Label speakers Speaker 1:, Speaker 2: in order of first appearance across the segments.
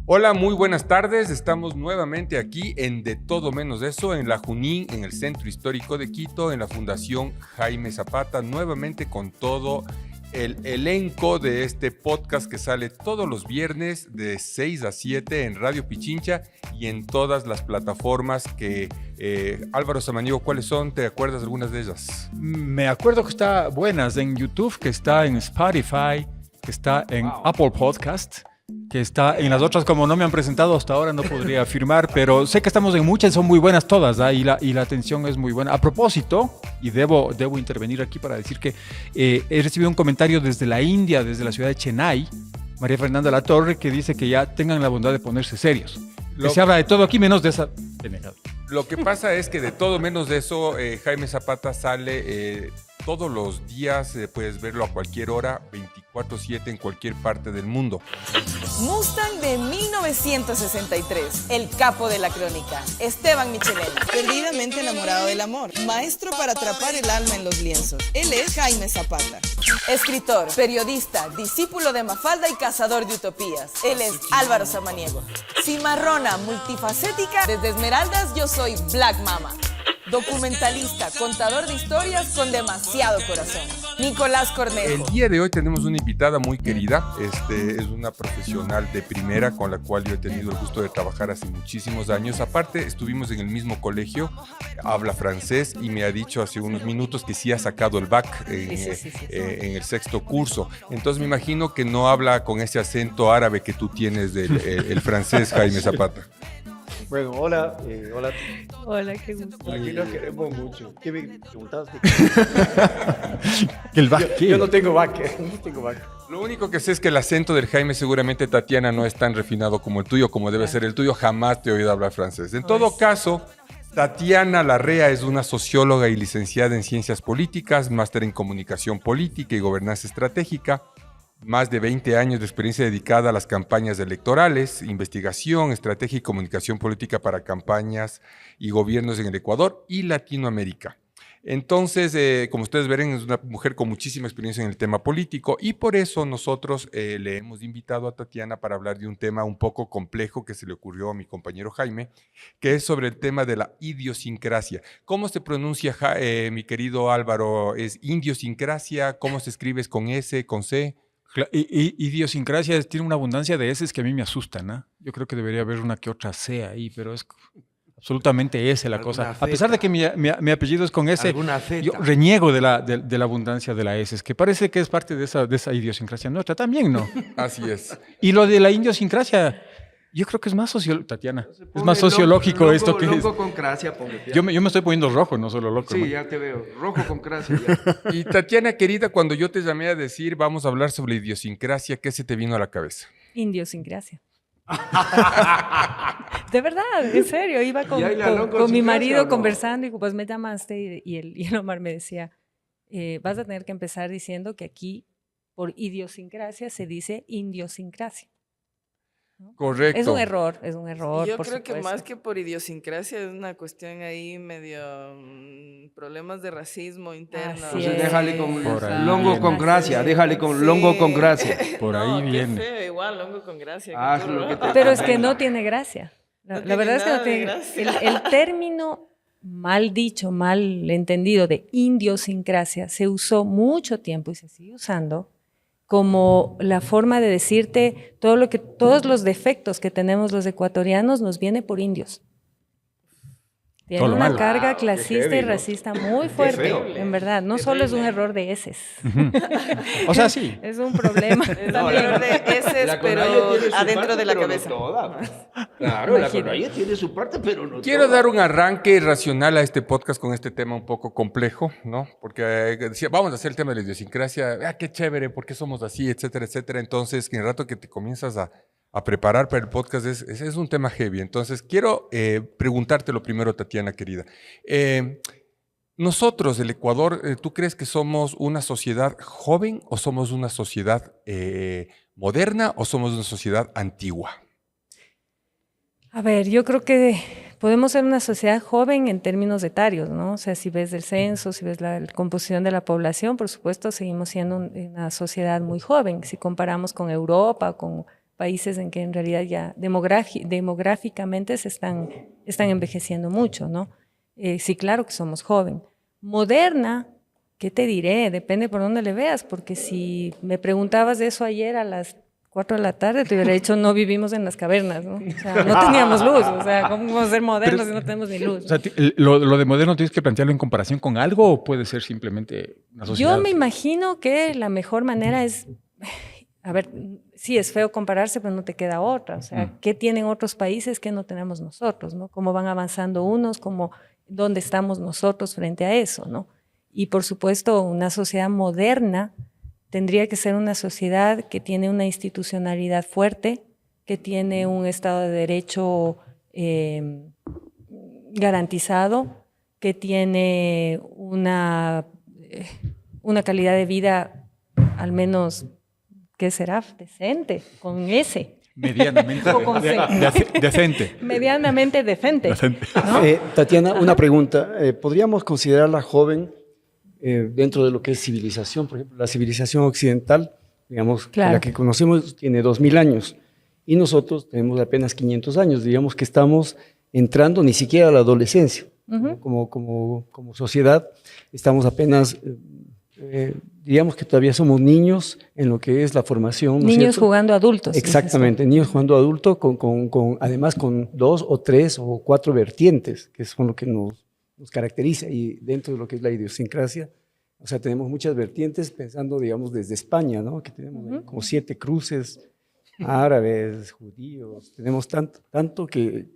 Speaker 1: Hola, muy buenas tardes. Estamos nuevamente aquí en De Todo Menos Eso, en la Junín, en el Centro Histórico de Quito, en la Fundación Jaime Zapata, nuevamente con todo el elenco de este podcast que sale todos los viernes de 6 a 7 en Radio Pichincha y en todas las plataformas que... Álvaro Samaniego, ¿cuáles son? ¿Te acuerdas algunas de ellas?
Speaker 2: Me acuerdo que está buenas en YouTube, que está en Spotify, que está en Apple Podcast, que está en las otras, como no me han presentado hasta ahora, no podría afirmar, pero sé que estamos en muchas, son muy buenas todas, ¿eh? y la atención es muy buena. A propósito, y debo intervenir aquí para decir que he recibido un comentario desde la India, desde la ciudad de Chennai, María Fernanda Latorre, que dice que ya tengan la bondad de ponerse serios. Que se habla de todo aquí menos de esa denegada.
Speaker 1: Lo que pasa es que de todo menos de eso, Jaime Zapata sale todos los días, puedes verlo a cualquier hora, 24/7 en cualquier parte del mundo.
Speaker 3: Mustang de 1963, el capo de la crónica, Esteban Michelena. Perdidamente enamorado del amor, maestro para atrapar el alma en los lienzos. Él es Jaime Zapata. Escritor, periodista, discípulo de Mafalda y cazador de utopías. Él es Álvaro Samaniego. Cimarrona, multifacética, desde Esmeraldas yo soy Black Mama. Documentalista, contador de historias con demasiado corazón, Nicolás Cornejo.
Speaker 1: El día de hoy tenemos una invitada muy querida, es una profesional de primera con la cual yo he tenido el gusto de trabajar hace muchísimos años. Aparte, estuvimos en el mismo colegio, habla francés y me ha dicho hace unos minutos que sí ha sacado el bac en el sexto curso. Entonces me imagino que no habla con ese acento árabe que tú tienes del el francés, Jaime Zapata.
Speaker 4: Bueno, hola, hola.
Speaker 5: Hola, qué gusto.
Speaker 4: Aquí nos queremos mucho. ¿Qué me preguntaste?
Speaker 2: El bac.
Speaker 4: Yo no tengo back, no tengo back.
Speaker 1: Lo único que sé es que el acento del Jaime, seguramente Tatiana, no es tan refinado como el tuyo, como debe ser el tuyo. Jamás te he oído hablar francés. En todo caso, Tatiana Larrea es una socióloga y licenciada en Ciencias Políticas, máster en Comunicación Política y Gobernanza Estratégica. Más de 20 años de experiencia dedicada a las campañas electorales, investigación, estrategia y comunicación política para campañas y gobiernos en el Ecuador y Latinoamérica. Entonces, como ustedes verán, es una mujer con muchísima experiencia en el tema político y por eso nosotros le hemos invitado a Tatiana para hablar de un tema un poco complejo que se le ocurrió a mi compañero Jaime, que es sobre el tema de la idiosincrasia. ¿Cómo se pronuncia, mi querido Álvaro? ¿Es idiosincrasia? ¿Cómo se escribe? ¿Es con S, con C?
Speaker 2: Idiosincrasia tiene una abundancia de S que a mí me asustan, ¿no? Yo creo que debería haber una que otra C ahí, pero es absolutamente S la cosa. A pesar de que mi apellido es con S, yo reniego de la abundancia de la S, que parece que es parte de esa idiosincrasia nuestra. También no.
Speaker 1: Así es.
Speaker 2: Y lo de la idiosincrasia, yo creo que es más sociológico, Tatiana. Es más sociológico esto que
Speaker 6: loco
Speaker 2: es.
Speaker 6: con cracia,
Speaker 2: Yo me estoy poniendo rojo, no solo loco.
Speaker 6: Sí,
Speaker 2: ¿no?
Speaker 6: ya te veo. Rojo con cracia. Ya.
Speaker 1: Y Tatiana, querida, cuando yo te llamé a decir vamos a hablar sobre idiosincrasia, ¿qué se te vino a la cabeza?
Speaker 5: Idiosincrasia. De verdad, en serio. Iba con mi marido
Speaker 6: ¿o no?
Speaker 5: conversando y pues me llamaste y el Omar me decía, vas a tener que empezar diciendo que aquí por idiosincrasia se dice indiosincrasia. ¿No?
Speaker 1: Correcto.
Speaker 5: Es un error,
Speaker 3: Yo
Speaker 5: por
Speaker 3: creo que
Speaker 5: supuesto.
Speaker 3: más que por idiosincrasia es una cuestión ahí medio problemas de racismo interno.
Speaker 5: Así
Speaker 6: Entonces
Speaker 5: es.
Speaker 6: déjale con
Speaker 2: Por ahí
Speaker 6: longo
Speaker 2: viene.
Speaker 6: con gracia,
Speaker 3: Sí.
Speaker 6: déjale con longo con gracia.
Speaker 2: Por ahí
Speaker 3: No, qué
Speaker 2: viene.
Speaker 3: feo, igual, longo con gracia.
Speaker 6: Ah,
Speaker 3: qué
Speaker 6: es lo
Speaker 3: horror.
Speaker 6: que te-
Speaker 5: Pero es que no tiene gracia.
Speaker 3: No
Speaker 5: La
Speaker 3: tiene
Speaker 5: verdad es que
Speaker 3: nada
Speaker 5: no
Speaker 3: de
Speaker 5: tiene
Speaker 3: gracia.
Speaker 5: el término mal dicho, mal entendido de idiosincrasia se usó mucho tiempo y se sigue usando como la forma de decirte todos los defectos que tenemos los ecuatorianos nos viene por indios. Tiene
Speaker 2: Todo lo
Speaker 5: una
Speaker 2: malo.
Speaker 5: carga
Speaker 6: Wow, qué
Speaker 5: clasista
Speaker 6: heavy,
Speaker 5: y
Speaker 6: ¿no?
Speaker 5: racista muy fuerte,
Speaker 6: feo.
Speaker 5: en verdad. No
Speaker 3: Qué
Speaker 5: solo es un
Speaker 3: terrible.
Speaker 5: error de heces,
Speaker 2: O sea, sí.
Speaker 5: es un problema.
Speaker 3: Es
Speaker 6: No,
Speaker 3: un error de heces,
Speaker 6: la
Speaker 3: pero
Speaker 6: conaya tiene su
Speaker 3: adentro
Speaker 6: parte,
Speaker 3: de la
Speaker 6: pero no
Speaker 3: cabeza.
Speaker 6: toda. Claro, la
Speaker 5: Imagínate.
Speaker 6: conaya tiene su parte, pero no
Speaker 1: Quiero
Speaker 6: toda.
Speaker 1: dar un arranque racional a este podcast con este tema un poco complejo, ¿no? Porque decía, vamos a hacer el tema de la idiosincrasia, qué chévere, ¿por qué somos así, etcétera, etcétera? Entonces, en el rato que te comienzas a preparar para el podcast es un tema heavy. Entonces, quiero preguntarte lo primero, Tatiana, querida. Nosotros, el Ecuador, ¿tú crees que somos una sociedad joven o somos una sociedad moderna o somos una sociedad antigua?
Speaker 5: A ver, yo creo que podemos ser una sociedad joven en términos etarios, ¿no? O sea, si ves el censo, si ves la composición de la población, por supuesto, seguimos siendo una sociedad muy joven. Si comparamos con Europa, con países en que en realidad ya demográficamente están envejeciendo mucho, ¿no? Sí, claro que somos joven. Moderna, ¿qué te diré? Depende por dónde le veas, porque si me preguntabas de eso ayer a las 4 de la tarde, te hubiera dicho, no vivimos en las cavernas, ¿no? O sea, no teníamos luz, o sea, ¿cómo vamos a ser modernos si no tenemos ni luz?
Speaker 2: O sea, lo de moderno tienes que plantearlo en comparación con algo o puede ser simplemente una sociedad.
Speaker 5: Yo me imagino que la mejor manera es, a ver, sí es feo compararse, pero no te queda otra. O sea, ¿qué tienen otros países que no tenemos nosotros, ¿no? ¿Cómo van avanzando unos? ¿Dónde estamos nosotros frente a eso, ¿no? Y por supuesto, una sociedad moderna tendría que ser una sociedad que tiene una institucionalidad fuerte, que tiene un Estado de Derecho garantizado, que tiene una calidad de vida al menos, ¿qué será? Decente, con S.
Speaker 2: Medianamente
Speaker 5: O con C.
Speaker 2: decente.
Speaker 5: Medianamente decente. ¿no?
Speaker 4: Tatiana, una pregunta. ¿Podríamos considerarla joven dentro de lo que es civilización? Por ejemplo, la civilización occidental, digamos,
Speaker 5: Claro.
Speaker 4: la que conocemos tiene 2000 años y nosotros tenemos apenas 500 años. Digamos que estamos entrando ni siquiera a la adolescencia.
Speaker 5: Ujú.
Speaker 4: Como sociedad estamos apenas, digamos que todavía somos niños en lo que es la formación. ¿no es
Speaker 5: Niños
Speaker 4: cierto?
Speaker 5: jugando adultos.
Speaker 4: Exactamente, niños jugando adulto, además con 2 o 3 o 4 vertientes, que son lo que nos caracteriza, y dentro de lo que es la idiosincrasia, o sea, tenemos muchas vertientes, pensando, digamos, desde España, ¿no? Que tenemos ahí como 7 cruces, árabes, judíos, tenemos tanto que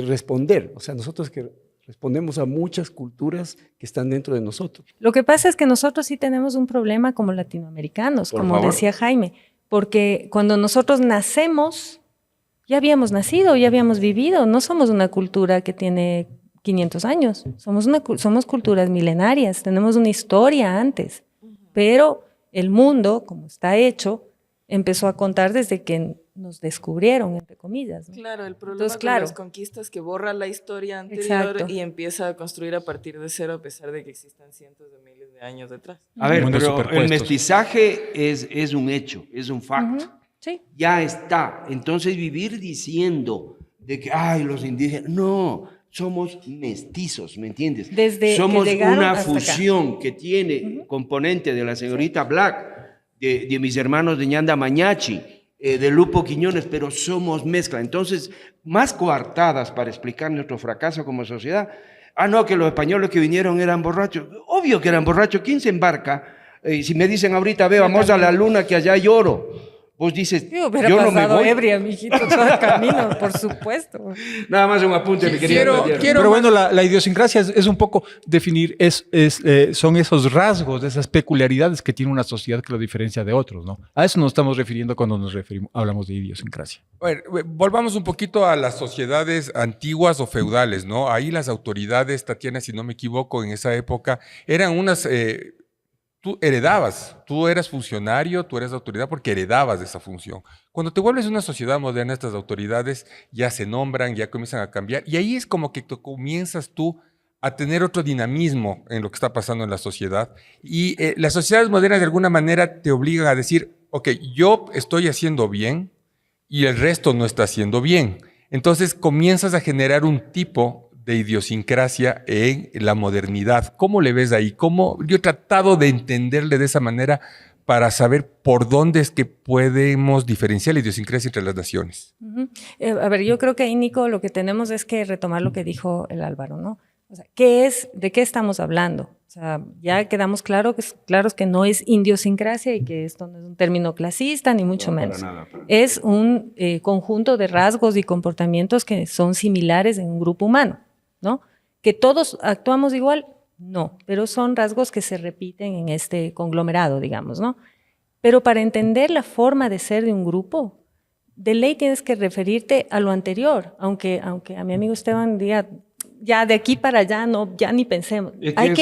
Speaker 4: responder, o sea, nosotros que respondemos a muchas culturas que están dentro de nosotros.
Speaker 5: Lo que pasa es que nosotros sí tenemos un problema como latinoamericanos,
Speaker 6: Por
Speaker 5: como
Speaker 6: favor.
Speaker 5: decía Jaime, porque cuando nosotros nacemos, ya habíamos nacido, ya habíamos vivido, no somos una cultura que tiene 500 años, somos culturas milenarias, tenemos una historia antes, pero el mundo, como está hecho, empezó a contar desde que nos descubrieron, entre comillas, ¿no?
Speaker 3: Claro, el problema
Speaker 5: Entonces,
Speaker 3: con
Speaker 5: claro.
Speaker 3: las conquistas que borra la historia anterior
Speaker 5: Exacto.
Speaker 3: y empieza a construir a partir de cero a pesar de que existan cientos de miles de años detrás.
Speaker 6: A ver,
Speaker 2: Mundos
Speaker 6: pero el
Speaker 2: superpuestos.
Speaker 6: mestizaje es un hecho, es un fact.
Speaker 5: Ujú, sí.
Speaker 6: Ya está. Entonces vivir diciendo de que, ay, los indígenas, no, somos mestizos, ¿me entiendes?
Speaker 5: Desde que
Speaker 6: somos
Speaker 5: llegaron
Speaker 6: una
Speaker 5: hasta acá.
Speaker 6: fusión que tiene componente de la señorita Black, de mis hermanos de Ñanda Mañachi, de Lupo Quiñones, pero somos mezcla. Entonces, más coartadas para explicar nuestro fracaso como sociedad. Ah, no, que los españoles que vinieron eran borrachos. Obvio que eran borrachos. ¿Quién se embarca? Si me dicen ahorita, ve, vamos a la luna que allá hay oro. Vos dices,
Speaker 5: Yo hubiera
Speaker 6: yo no me
Speaker 5: pasado
Speaker 6: voy.
Speaker 5: ebria, mijito, todo el camino, por supuesto.
Speaker 6: Nada más un apunte, mi querido Tatiana.
Speaker 2: Pero bueno, la idiosincrasia es un poco definir, son esos rasgos, esas peculiaridades que tiene una sociedad que lo diferencia de otros, ¿no? A eso nos estamos refiriendo cuando hablamos de idiosincrasia.
Speaker 1: A ver, volvamos un poquito a las sociedades antiguas o feudales, ¿no? Ahí las autoridades, Tatiana, si no me equivoco, en esa época, eran unas... tú heredabas, tú eras funcionario, tú eras autoridad porque heredabas de esa función. Cuando te vuelves una sociedad moderna, estas autoridades ya se nombran, ya comienzan a cambiar, y ahí es como que comienzas tú a tener otro dinamismo en lo que está pasando en la sociedad. Y las sociedades modernas de alguna manera te obligan a decir, ok, yo estoy haciendo bien y el resto no está haciendo bien. Entonces comienzas a generar un tipo de idiosincrasia en la modernidad. ¿Cómo le ves ahí? Yo he tratado de entenderle de esa manera para saber por dónde es que podemos diferenciar la idiosincrasia entre las naciones.
Speaker 5: Ujú. A ver, yo creo que ahí, Nico, lo que tenemos es que retomar lo que dijo el Álvaro, ¿no? O sea, ¿de qué estamos hablando? O sea, ya quedamos claros que no es idiosincrasia y que esto no es un término clasista, ni mucho menos. Es un conjunto de rasgos y comportamientos que son similares en un grupo humano, ¿no? ¿Que todos actuamos igual? No, pero son rasgos que se repiten en este conglomerado, digamos, ¿no? Pero para entender la forma de ser de un grupo, de ley tienes que referirte a lo anterior, aunque a mi amigo Esteban diga, ya de aquí para allá, no, ya ni pensemos.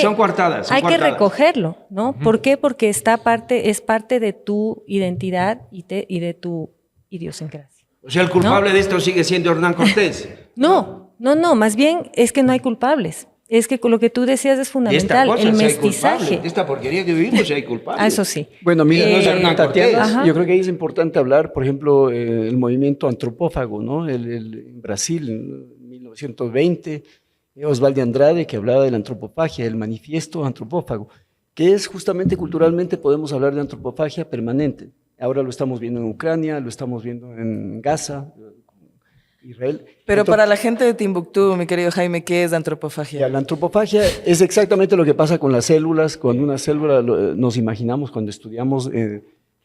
Speaker 6: Son coartadas.
Speaker 5: Hay que recogerlo, ¿no? ¿Por qué? Porque es parte de tu identidad y de tu idiosincrasia.
Speaker 6: O sea, el culpable de esto sigue siendo Hernán Cortés.
Speaker 5: No, más bien es que no hay culpables. Es que con lo que tú decías es fundamental,
Speaker 6: cosa,
Speaker 5: el
Speaker 6: si hay
Speaker 5: mestizaje.
Speaker 6: culpable. De esta porquería que vivimos, si hay culpables.
Speaker 5: Eso sí.
Speaker 4: Bueno, mira,
Speaker 6: no es Hernán
Speaker 4: Tatiana,
Speaker 5: Cortés.
Speaker 4: yo creo que ahí es importante hablar, por ejemplo, el movimiento antropófago, ¿no? En Brasil, en 1920, Osvaldo Andrade, que hablaba de la antropofagia, el manifiesto antropófago, que es justamente culturalmente podemos hablar de antropofagia permanente. Ahora lo estamos viendo en Ucrania, lo estamos viendo en Gaza, Israel.
Speaker 3: Pero
Speaker 4: Entonces,
Speaker 3: para la gente de Timbuktu, mi querido Jaime, ¿qué es la antropofagia?
Speaker 4: la antropofagia es exactamente lo que pasa con las células. Cuando una célula, nos imaginamos cuando estudiamos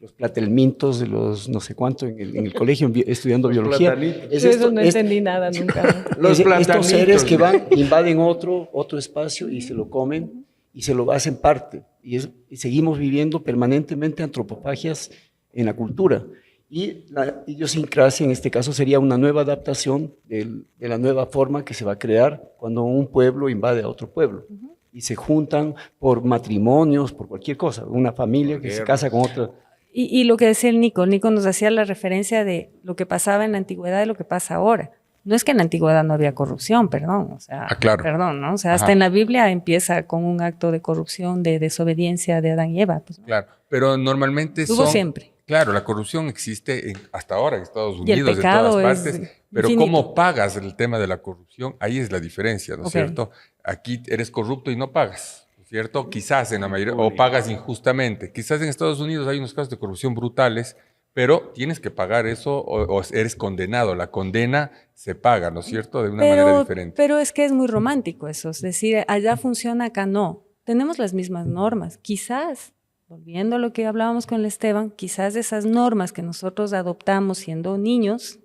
Speaker 4: los platelmintos de los no sé cuánto en el colegio estudiando biología. Es
Speaker 5: Yo
Speaker 4: esto-
Speaker 5: eso no
Speaker 4: es-
Speaker 5: entendí nada nunca.
Speaker 6: Los
Speaker 4: estos
Speaker 6: platanitos.
Speaker 4: seres que van, invaden otro espacio y se lo comen y se lo hacen parte. Y seguimos viviendo permanentemente antropofagias en la cultura. Y la idiosincrasia en este caso sería una nueva adaptación de la nueva forma que se va a crear cuando un pueblo invade a otro pueblo. Y se juntan por matrimonios, por cualquier cosa. Una familia que se casa con otra.
Speaker 5: Y lo que decía el Nico nos hacía la referencia de lo que pasaba en la antigüedad y lo que pasa ahora. No es que en la antigüedad no había corrupción, perdón, o sea,
Speaker 1: claro.
Speaker 5: perdón, ¿no? O sea, hasta
Speaker 1: Ajá.
Speaker 5: en la Biblia empieza con un acto de corrupción, de desobediencia de Adán y Eva. Pues, ¿no?
Speaker 1: Claro, pero normalmente
Speaker 5: Hubo
Speaker 1: son...
Speaker 5: siempre.
Speaker 1: Claro, la corrupción existe hasta ahora en Estados
Speaker 5: Y el
Speaker 1: Unidos, en
Speaker 5: pecado
Speaker 1: todas
Speaker 5: es
Speaker 1: partes, pero
Speaker 5: infinito.
Speaker 1: cómo pagas el tema de la corrupción, ahí es la diferencia, ¿no es
Speaker 5: Ok.
Speaker 1: cierto? Aquí eres corrupto y no pagas, ¿no es cierto? Quizás en la mayoría, o pagas injustamente. Quizás en Estados Unidos hay unos casos de corrupción brutales, pero tienes que pagar eso o eres condenado. La condena se paga, ¿no es cierto? De una manera diferente.
Speaker 5: Pero es que es muy romántico eso, es decir, allá funciona, acá no. Tenemos las mismas normas. Quizás, volviendo a lo que hablábamos con el Esteban, quizás esas normas que nosotros adoptamos siendo niños,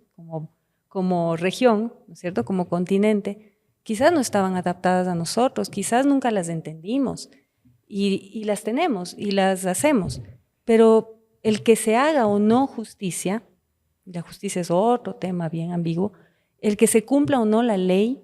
Speaker 5: como región, ¿no es cierto? Como continente, quizás no estaban adaptadas a nosotros, quizás nunca las entendimos y las tenemos y las hacemos. Pero el que se haga o no justicia, la justicia es otro tema bien ambiguo, el que se cumpla o no la ley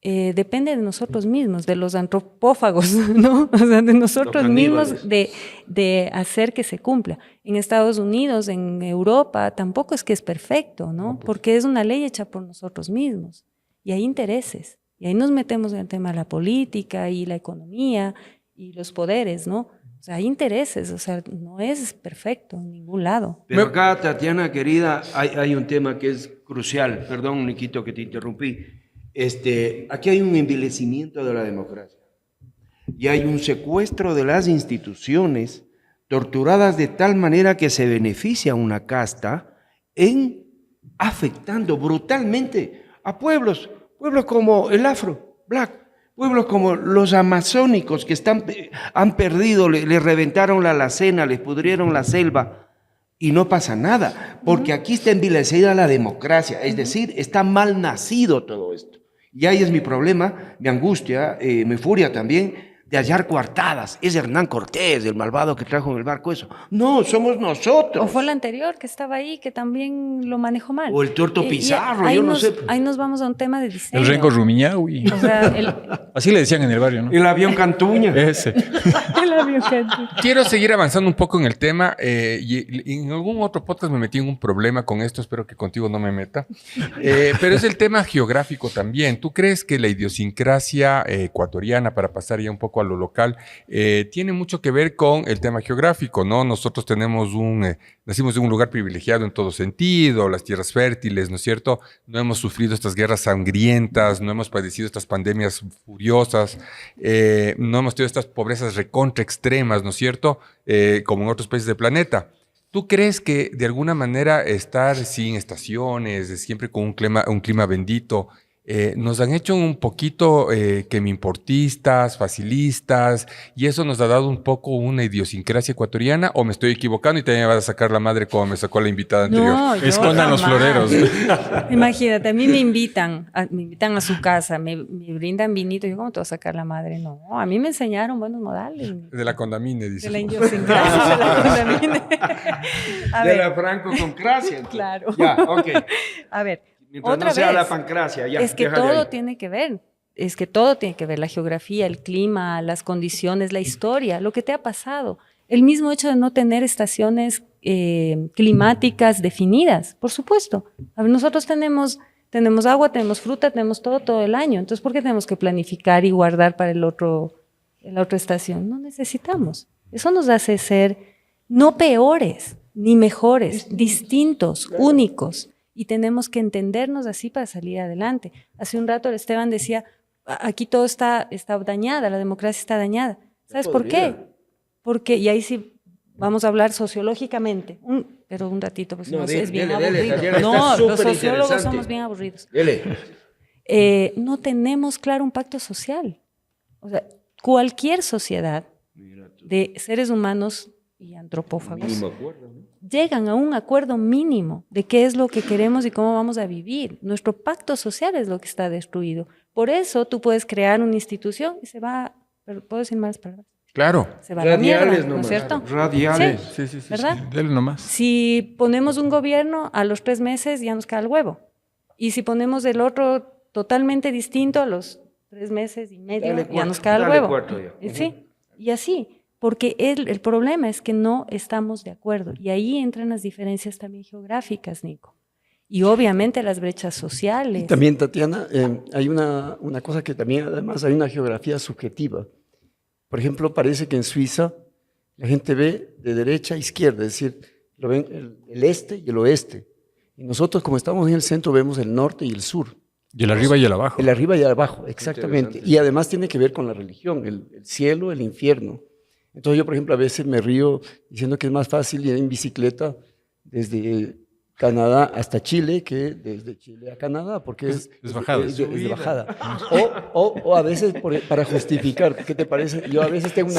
Speaker 5: depende de nosotros mismos, de los antropófagos, ¿no? O sea, de nosotros mismos de hacer que se cumpla. En Estados Unidos, en Europa, tampoco es que es perfecto, ¿no? Porque es una ley hecha por nosotros mismos. Y hay intereses. Y ahí nos metemos en el tema de la política y la economía y los poderes, ¿no? O sea, hay intereses, o sea, no es perfecto en ningún lado.
Speaker 6: Pero acá, Tatiana, querida, hay un tema que es crucial. Perdón, Niquito, que te interrumpí. Aquí hay un envilecimiento de la democracia y hay un secuestro de las instituciones torturadas de tal manera que se beneficia a una casta en afectando brutalmente a pueblos como el afro, black, pueblos como los amazónicos que han perdido, les reventaron la alacena, les pudrieron la selva. Y no pasa nada, porque aquí está envilecida la democracia, es decir, está mal nacido todo esto. Y ahí es mi problema, mi angustia, mi furia también, de hallar coartadas. Es Hernán Cortés, el malvado que trajo en el barco eso. No, somos nosotros.
Speaker 5: O fue el anterior que estaba ahí, que también lo manejó mal.
Speaker 6: O el Tuerto Pizarro,
Speaker 5: ahí
Speaker 6: yo no sé.
Speaker 5: Ahí nos vamos a un tema de diseño.
Speaker 2: El Rengo Rumiñahui.
Speaker 5: O sea,
Speaker 2: Así le decían en el barrio, ¿no?
Speaker 6: El avión Cantuña.
Speaker 2: Ese.
Speaker 5: el avión que-
Speaker 1: Quiero seguir avanzando un poco en el tema y en algún otro podcast me metí en un problema con esto, espero que contigo no me meta, pero es el tema geográfico también. ¿Tú crees que la idiosincrasia ecuatoriana, para pasar ya un poco a lo local, tiene mucho que ver con el tema geográfico, ¿no? Nosotros tenemos nacimos en un lugar privilegiado en todo sentido, las tierras fértiles, ¿no es cierto? No hemos sufrido estas guerras sangrientas, no hemos padecido estas pandemias furiosas, no hemos tenido estas pobrezas recontra extremas, ¿no es cierto? Como en otros países del planeta. ¿Tú crees que de alguna manera estar sin estaciones, siempre con un clima bendito, nos han hecho un poquito importistas, facilistas, y eso nos ha dado un poco una idiosincrasia ecuatoriana, o me estoy equivocando y también me vas a sacar la madre como me sacó la invitada anterior?
Speaker 5: No, yo
Speaker 2: Escondan los
Speaker 5: jamás.
Speaker 2: floreros.
Speaker 5: Imagínate, a mí me invitan a su casa, me brindan vinito. Yo, ¿cómo te voy a sacar la madre? No, a mí me enseñaron buenos modales.
Speaker 1: De la condamine,
Speaker 5: De
Speaker 1: dices.
Speaker 5: la idiosincrasia, de la condamine. A
Speaker 6: De
Speaker 5: ver,
Speaker 6: la franco-concracia.
Speaker 5: claro.
Speaker 6: Ya, ok.
Speaker 5: A ver,
Speaker 6: Mientras
Speaker 5: otra
Speaker 6: no sea
Speaker 5: vez.
Speaker 6: la pancracia, ya.
Speaker 5: Es que
Speaker 6: déjale
Speaker 5: todo
Speaker 6: ahí.
Speaker 5: tiene que ver. Es que todo tiene que ver, la geografía, el clima, las condiciones, la historia, lo que te ha pasado. El mismo hecho de no tener estaciones climáticas definidas, por supuesto. A ver, nosotros tenemos Tenemos agua, tenemos fruta, tenemos todo el año. Entonces, ¿por qué tenemos que planificar y guardar para la otra estación? No necesitamos. Eso nos hace ser no peores ni mejores, distintos, únicos. Y tenemos que entendernos así para salir adelante. Hace un rato Esteban decía, aquí todo está dañada, la democracia está dañada. ¿Sabes por qué? Porque, y ahí sí vamos a hablar sociológicamente, pero un ratito, pues no, es bien aburrido. No, los sociólogos somos bien aburridos. No tenemos claro un pacto social. O sea, cualquier sociedad de seres humanos y antropófagos llegan a un acuerdo mínimo de qué es lo que queremos y cómo vamos a vivir. Nuestro pacto social es lo que está destruido. Por eso tú puedes crear una institución y se va, pero puedo decir malas palabras.
Speaker 1: Claro.
Speaker 5: Se va a la mierda, ¿no es cierto?
Speaker 6: Radiales.
Speaker 5: Sí,
Speaker 2: Sí.
Speaker 5: ¿verdad?
Speaker 2: Dele nomás.
Speaker 5: Si ponemos un gobierno, a los 3 meses ya nos cae el huevo. Y si ponemos el otro totalmente distinto, a los 3 meses y medio ya nos cae el huevo. Sí, y así. Porque el problema es que no estamos de acuerdo. Y ahí entran las diferencias también geográficas, Nico. Y obviamente las brechas sociales.
Speaker 4: Y también, Tatiana, hay una cosa que también, además, hay una geografía subjetiva. Por ejemplo, parece que en Suiza la gente ve de derecha a izquierda, es decir, lo ven el este y el oeste. Y nosotros, como estamos en el centro, vemos el norte y el sur.
Speaker 2: Y el arriba y el abajo.
Speaker 4: El arriba y el abajo, exactamente. Y además tiene que ver con la religión, el cielo, el infierno. Entonces yo, por ejemplo, a veces me río diciendo que es más fácil ir en bicicleta desde Canadá hasta Chile que desde Chile a Canadá, porque es
Speaker 2: bajada.
Speaker 4: Es de bajada. O a veces para justificar, ¿qué te parece? Yo a veces tengo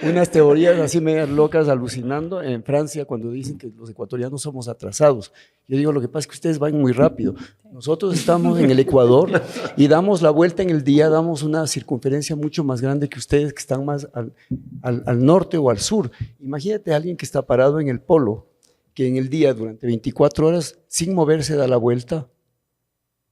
Speaker 4: unas teorías así medias locas, alucinando, en Francia, cuando dicen que los ecuatorianos somos atrasados. Yo digo, lo que pasa es que ustedes van muy rápido. Nosotros estamos en el Ecuador y damos la vuelta en el día, damos una circunferencia mucho más grande que ustedes que están más al norte o al sur. Imagínate a alguien que está parado en el polo, que en el día durante 24 horas, sin moverse, da la vuelta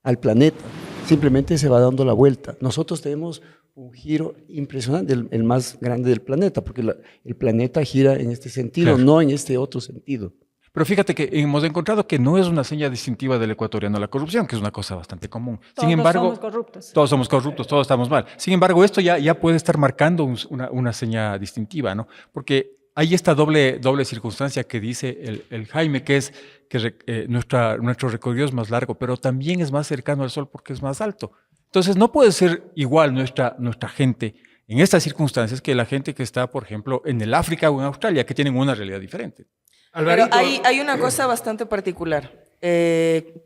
Speaker 4: al planeta. Simplemente se va dando la vuelta. Nosotros tenemos un giro impresionante, el más grande del planeta, porque el planeta gira en este sentido, claro, no en este otro sentido.
Speaker 2: Pero fíjate que hemos encontrado que no es una seña distintiva del ecuatoriano la corrupción, que es una cosa bastante común. Sin embargo,
Speaker 5: somos corruptos.
Speaker 2: Todos somos corruptos, todos estamos mal. Sin embargo, esto ya puede estar marcando una seña distintiva, ¿no? Porque hay esta doble circunstancia que dice el Jaime, que es que nuestro recorrido es más largo, pero también es más cercano al sol porque es más alto. Entonces, no puede ser igual nuestra gente en estas circunstancias que la gente que está, por ejemplo, en el África o en Australia, que tienen una realidad diferente.
Speaker 3: Pero hay una cosa bastante particular.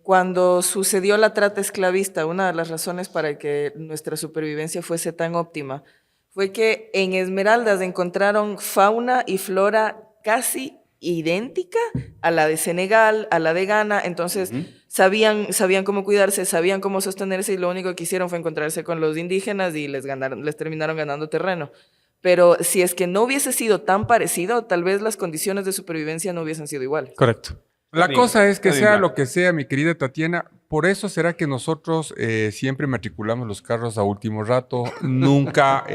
Speaker 3: Cuando sucedió la trata esclavista, una de las razones para que nuestra supervivencia fuese tan óptima fue que en Esmeraldas encontraron fauna y flora casi idéntica a la de Senegal, a la de Ghana. Entonces sabían cómo cuidarse, sabían cómo sostenerse, y lo único que hicieron fue encontrarse con los indígenas y les terminaron ganando terreno. Pero si es que no hubiese sido tan parecido, tal vez las condiciones de supervivencia no hubiesen sido iguales.
Speaker 2: Correcto.
Speaker 1: La cosa es que sea lo que sea, mi querida Tatiana, por eso será que nosotros siempre matriculamos los carros a último rato, nunca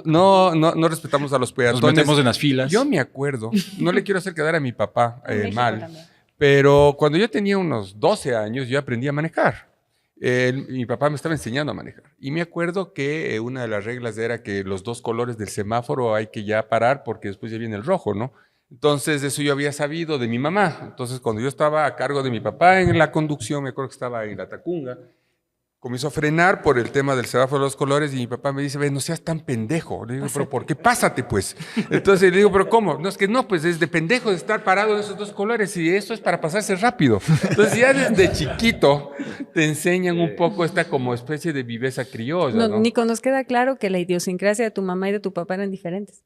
Speaker 1: no respetamos a los peatones.
Speaker 2: Nos metemos en las filas.
Speaker 1: Yo me acuerdo, no le quiero hacer quedar a mi papá mal, pero cuando yo tenía unos 12 años yo aprendí a manejar. Mi papá me estaba enseñando a manejar y me acuerdo que una de las reglas era que los 2 colores del semáforo hay que ya parar porque después ya viene el rojo, ¿no? Entonces eso yo había sabido de mi mamá. Entonces cuando yo estaba a cargo de mi papá en la conducción, me acuerdo que estaba en la Tacunga, comenzó a frenar por el tema del semáforo de los colores y mi papá me dice, ve, no seas tan pendejo. Le digo, pero ¿por qué? Pásate, pues. Entonces le digo, pero ¿cómo? No, es que no, pues es de pendejo de estar parado en esos 2 colores y eso es para pasarse rápido. Entonces ya desde chiquito te enseñan un poco esta como especie de viveza criolla, ¿no?
Speaker 5: Nico, nos queda claro que la idiosincrasia de tu mamá y de tu papá eran diferentes.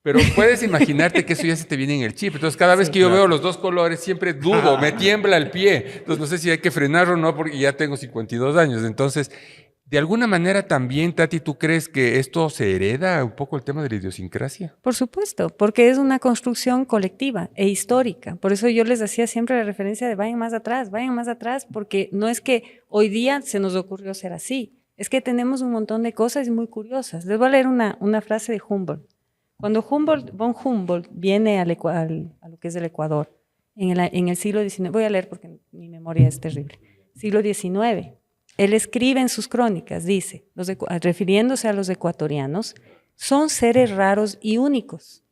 Speaker 1: Pero puedes imaginarte que eso ya se te viene en el chip. Entonces, cada vez que yo veo los 2 colores, siempre dudo, me tiembla el pie. Entonces, no sé si hay que frenarlo o no, porque ya tengo 52 años. Entonces, de alguna manera también, Tati, ¿tú crees que esto se hereda un poco el tema de la idiosincrasia?
Speaker 5: Por supuesto, porque es una construcción colectiva e histórica. Por eso yo les hacía siempre la referencia de vayan más atrás, porque no es que hoy día se nos ocurrió ser así. Es que tenemos un montón de cosas muy curiosas. Les voy a leer una frase de Humboldt. Cuando von Humboldt viene a lo que es el Ecuador, en el siglo XIX, voy a leer porque mi memoria memoria es terrible. Siglo XIX. Él escribe en sus crónicas, dice, refiriéndose a los ecuatorianos, son seres raros y únicos.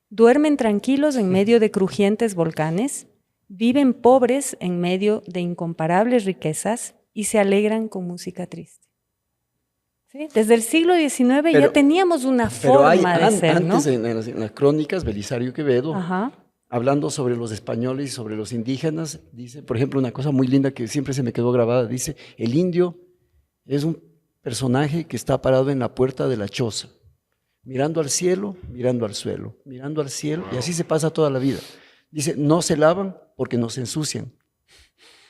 Speaker 5: Duermen tranquilos en medio de crujientes volcanes, viven pobres en medio de incomparables riquezas y se alegran con música triste. ¿Sí? Desde el siglo XIX ya teníamos una forma de ser, ¿no?
Speaker 4: Antes en las crónicas, Belisario Quevedo,
Speaker 5: Ajá.
Speaker 4: hablando sobre los españoles y sobre los indígenas, dice, por ejemplo, una cosa muy linda que siempre se me quedó grabada, dice, el indio es un personaje que está parado en la puerta de la choza, mirando al cielo, mirando al suelo, mirando al cielo, y así se pasa toda la vida. Dice, no se lavan porque no se ensucian.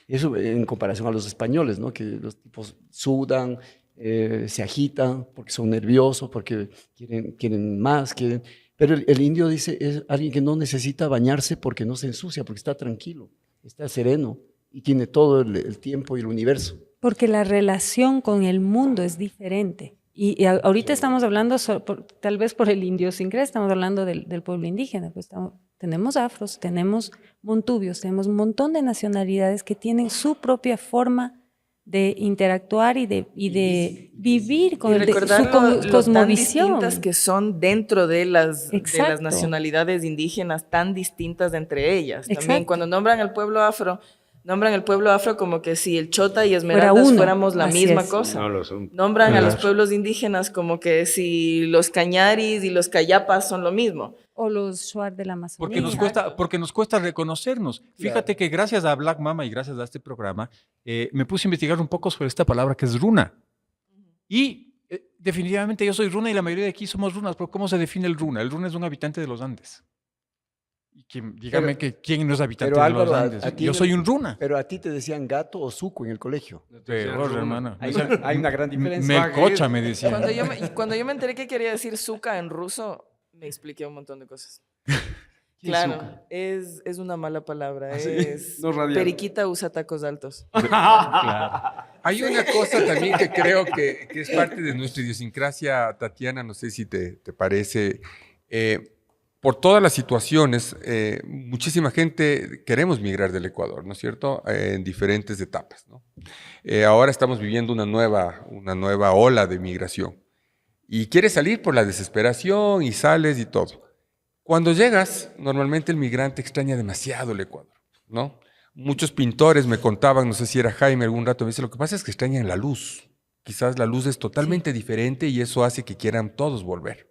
Speaker 4: Eso en comparación a los españoles, ¿no? Que los tipos sudan, se agitan porque son nerviosos, porque quieren más, pero el indio dice, es alguien que no necesita bañarse porque no se ensucia, porque está tranquilo, está sereno y tiene todo el tiempo y el universo.
Speaker 5: Porque la relación con el mundo es diferente. Y ahorita estamos hablando, tal vez por el idiosincrasia, estamos hablando del pueblo indígena. Pues tenemos afros, tenemos montubios, tenemos un montón de nacionalidades que tienen su propia forma de interactuar y de vivir con
Speaker 3: su
Speaker 5: cosmovisión.
Speaker 3: Tan distintas que son dentro de las nacionalidades indígenas, tan distintas entre ellas.
Speaker 5: Exacto.
Speaker 3: También cuando nombran el pueblo afro como que si el Chota y Esmeraldas fuéramos la misma cosa.
Speaker 6: No lo son.
Speaker 3: Nombran a los pueblos indígenas como que si los cañaris y los cayapas son lo mismo.
Speaker 5: O los shuar de la Amazonía.
Speaker 2: Porque nos cuesta reconocernos. Fíjate que gracias a Black Mama y gracias a este programa, me puse a investigar un poco sobre esta palabra que es runa. Y definitivamente yo soy runa y la mayoría de aquí somos runas. Pero ¿cómo se define el runa? El runa es un habitante de los Andes. Y dígame quién no es habitante de los Andes. Yo soy un runa.
Speaker 4: Pero a ti te decían gato o suco en el colegio.
Speaker 2: Terror, hermano.
Speaker 4: Hay una gran diferencia.
Speaker 2: Melcocha me decía.
Speaker 3: Cuando yo me enteré que quería decir suka en ruso, me expliqué un montón de cosas. Claro, es una mala palabra. Es periquita usa tacos altos.
Speaker 1: Claro. Hay una cosa también que creo que es parte de nuestra idiosincrasia, Tatiana, no sé si te parece. Por todas las situaciones, muchísima gente queremos migrar del Ecuador, ¿no es cierto? En diferentes etapas, ¿no? Ahora estamos viviendo una nueva ola de migración. Y quieres salir por la desesperación y sales y todo. Cuando llegas, normalmente el migrante extraña demasiado el Ecuador, ¿no? Muchos pintores me contaban, no sé si era Jaime algún rato, me dice, lo que pasa es que extrañan la luz. Quizás la luz es totalmente diferente y eso hace que quieran todos volver.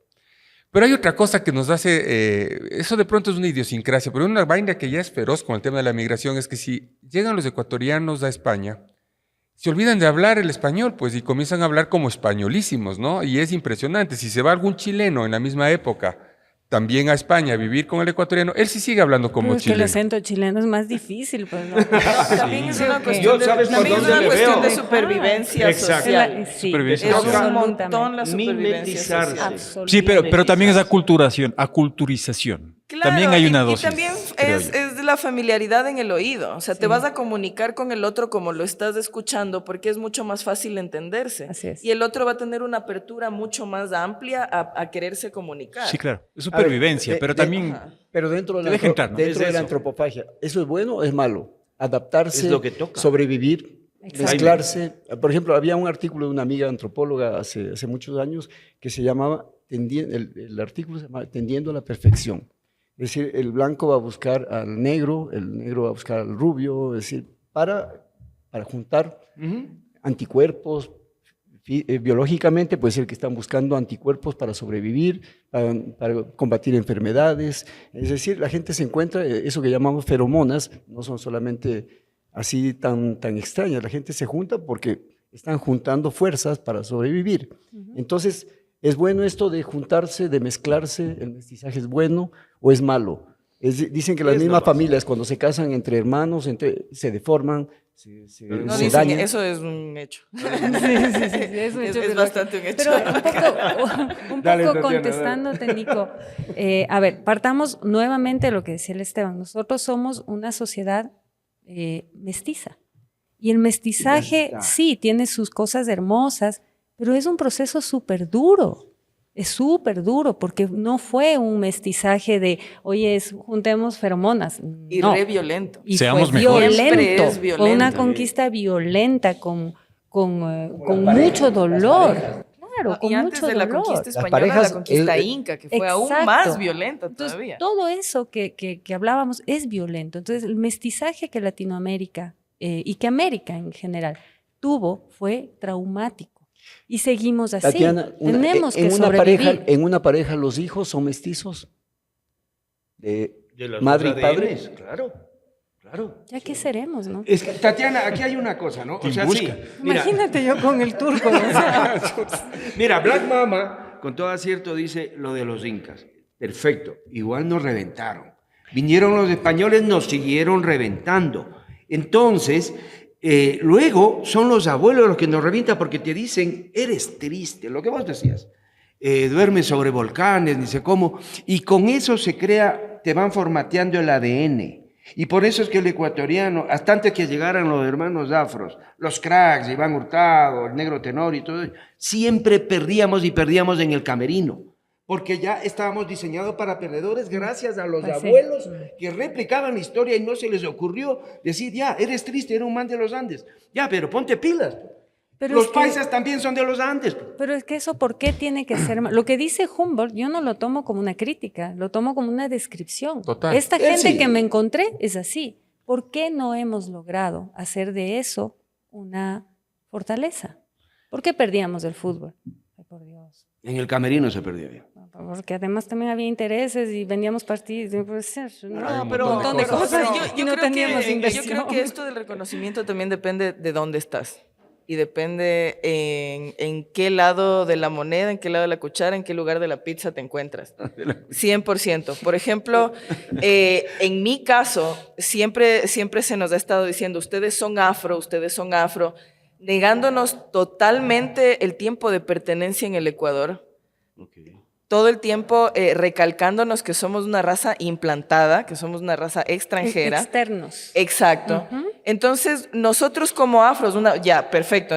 Speaker 1: Pero hay otra cosa que nos hace, eso de pronto es una idiosincrasia, pero una vaina que ya es feroz con el tema de la migración es que si llegan los ecuatorianos a España, se olvidan de hablar el español, pues, y comienzan a hablar como españolísimos, ¿no? Y es impresionante, si se va algún chileno en la misma época, también a España a vivir con el ecuatoriano, él sí sigue hablando como
Speaker 5: Pero es
Speaker 1: chileno.
Speaker 5: que el acento chileno es más difícil, pues, ¿no?
Speaker 3: También es una cuestión de supervivencia social.
Speaker 5: Sí,
Speaker 2: Supervivencia
Speaker 3: Es
Speaker 2: social.
Speaker 3: un montón la supervivencia social.
Speaker 2: Sí, pero también es aculturización.
Speaker 3: Claro,
Speaker 2: también hay una dosis.
Speaker 3: Y también es de la familiaridad en el oído. O sea, te vas a comunicar con el otro como lo estás escuchando porque es mucho más fácil entenderse.
Speaker 5: Así es.
Speaker 3: Y el otro va a tener una apertura mucho más amplia a quererse comunicar.
Speaker 2: Sí, claro. Es supervivencia, pero también...
Speaker 4: Pero dentro de
Speaker 2: Te deja entrar, ¿no?
Speaker 4: dentro
Speaker 6: Es
Speaker 4: de la
Speaker 6: eso.
Speaker 4: antropofagia, ¿eso es bueno o es malo? Adaptarse,
Speaker 6: Es lo que toca.
Speaker 4: sobrevivir,
Speaker 5: Exacto.
Speaker 4: mezclarse. Por ejemplo, había un artículo de una amiga antropóloga hace muchos años que se llamaba, el artículo se llamaba Tendiendo a la perfección. Es decir, el blanco va a buscar al negro, el negro va a buscar al rubio, es decir, para juntar anticuerpos. Biológicamente puede ser que están buscando anticuerpos para sobrevivir, para combatir enfermedades. Es decir, la gente se encuentra, eso que llamamos feromonas, no son solamente así tan extrañas, la gente se junta porque están juntando fuerzas para sobrevivir. Entonces, ¿es bueno esto de juntarse, de mezclarse? ¿El mestizaje es bueno o es malo? Dicen que las mismas familias cuando se casan entre hermanos se deforman, se
Speaker 3: No
Speaker 4: se
Speaker 3: dicen,
Speaker 4: dañan.
Speaker 3: eso es un hecho.
Speaker 5: Sí, es un hecho
Speaker 3: Es
Speaker 5: biológico.
Speaker 3: bastante un hecho.
Speaker 5: Pero un
Speaker 4: Dale,
Speaker 5: poco
Speaker 4: Tatiana,
Speaker 5: contestándote, Nico. A ver, partamos nuevamente de lo que decía el Esteban. Nosotros somos una sociedad mestiza. Y el mestizaje, sí, tiene sus cosas hermosas, pero es un proceso súper duro. Es súper duro porque no fue un mestizaje de, oye, juntemos feromonas.
Speaker 3: Y
Speaker 5: no.
Speaker 3: re violento.
Speaker 5: Y
Speaker 2: Seamos
Speaker 5: fue
Speaker 2: mejores.
Speaker 3: Siempre es
Speaker 5: violento. Fue una
Speaker 3: violento.
Speaker 5: conquista violenta con mucho dolor. Claro, con
Speaker 3: Y antes
Speaker 5: mucho
Speaker 3: de la
Speaker 5: dolor.
Speaker 3: conquista
Speaker 4: Las
Speaker 3: española,
Speaker 4: parejas,
Speaker 3: la conquista inca, que fue aún
Speaker 5: Exacto.
Speaker 3: más violenta
Speaker 5: Entonces,
Speaker 3: todavía.
Speaker 5: todo eso que hablábamos es violento. Entonces, el mestizaje que Latinoamérica y que América en general tuvo fue traumático. Y seguimos así.
Speaker 4: Tatiana,
Speaker 5: Tenemos que
Speaker 4: en
Speaker 5: sobrevivir.
Speaker 4: en una pareja los hijos son mestizos.
Speaker 6: De las
Speaker 4: Madre y
Speaker 6: dos
Speaker 4: padre.
Speaker 6: ADNs, claro, claro.
Speaker 5: Ya que seremos, ¿no?
Speaker 6: Es que, Tatiana, aquí hay una cosa, ¿no? O sea, sí, mira,
Speaker 5: Imagínate yo con el turco. ¿no? O sea,
Speaker 6: mira, Black Mama, con todo acierto, dice lo de los incas. Perfecto, igual nos reventaron. Vinieron los españoles, nos siguieron reventando. Entonces, luego son los abuelos los que nos revientan porque te dicen, eres triste, lo que vos decías. Duermes sobre volcanes, ni sé cómo. Y con eso se crea, te van formateando el ADN. Y por eso es que el ecuatoriano, hasta antes que llegaran los hermanos afros, los cracks, Iván Hurtado, el Negro Tenor y todo, siempre perdíamos y perdíamos en el camerino. Porque ya estábamos diseñados para perdedores gracias a los
Speaker 5: Pues sí.
Speaker 6: abuelos que replicaban la historia y no se les ocurrió decir, ya, eres triste, eres un man de los Andes. Ya, pero ponte pilas.
Speaker 5: Pero
Speaker 6: Los
Speaker 5: es que-
Speaker 6: paisas también son de los Andes.
Speaker 5: Pero es que eso, ¿por qué tiene que ser? Lo que dice Humboldt, yo no lo tomo como una crítica, lo tomo como una descripción.
Speaker 1: Total.
Speaker 5: Esta
Speaker 6: Él
Speaker 5: gente
Speaker 6: sí.
Speaker 5: que me encontré es así. ¿Por qué no hemos logrado hacer de eso una fortaleza? ¿Por qué perdíamos el fútbol? Ay, por Dios.
Speaker 6: En el camerino se perdió.
Speaker 5: Porque además también había intereses y vendíamos partidos. No puede ser, ¿no?
Speaker 1: Hay un
Speaker 3: Pero,
Speaker 1: montón de
Speaker 5: montón de
Speaker 1: cosas.
Speaker 5: cosas.
Speaker 3: pero
Speaker 5: y no teníamos
Speaker 3: yo
Speaker 5: inversión.
Speaker 3: creo que esto del reconocimiento también depende de dónde estás. Y depende en qué lado de la moneda, en qué lado de la cuchara, en qué lugar de la pizza te encuentras. 100%. Por ejemplo, en mi caso, siempre se nos ha estado diciendo, ustedes son afro, negándonos totalmente el tiempo de pertenencia en el Ecuador. Todo el tiempo recalcándonos que somos una raza implantada, que somos una raza extranjera.
Speaker 5: Externos.
Speaker 3: Exacto. Entonces, nosotros como afros, ya, perfecto,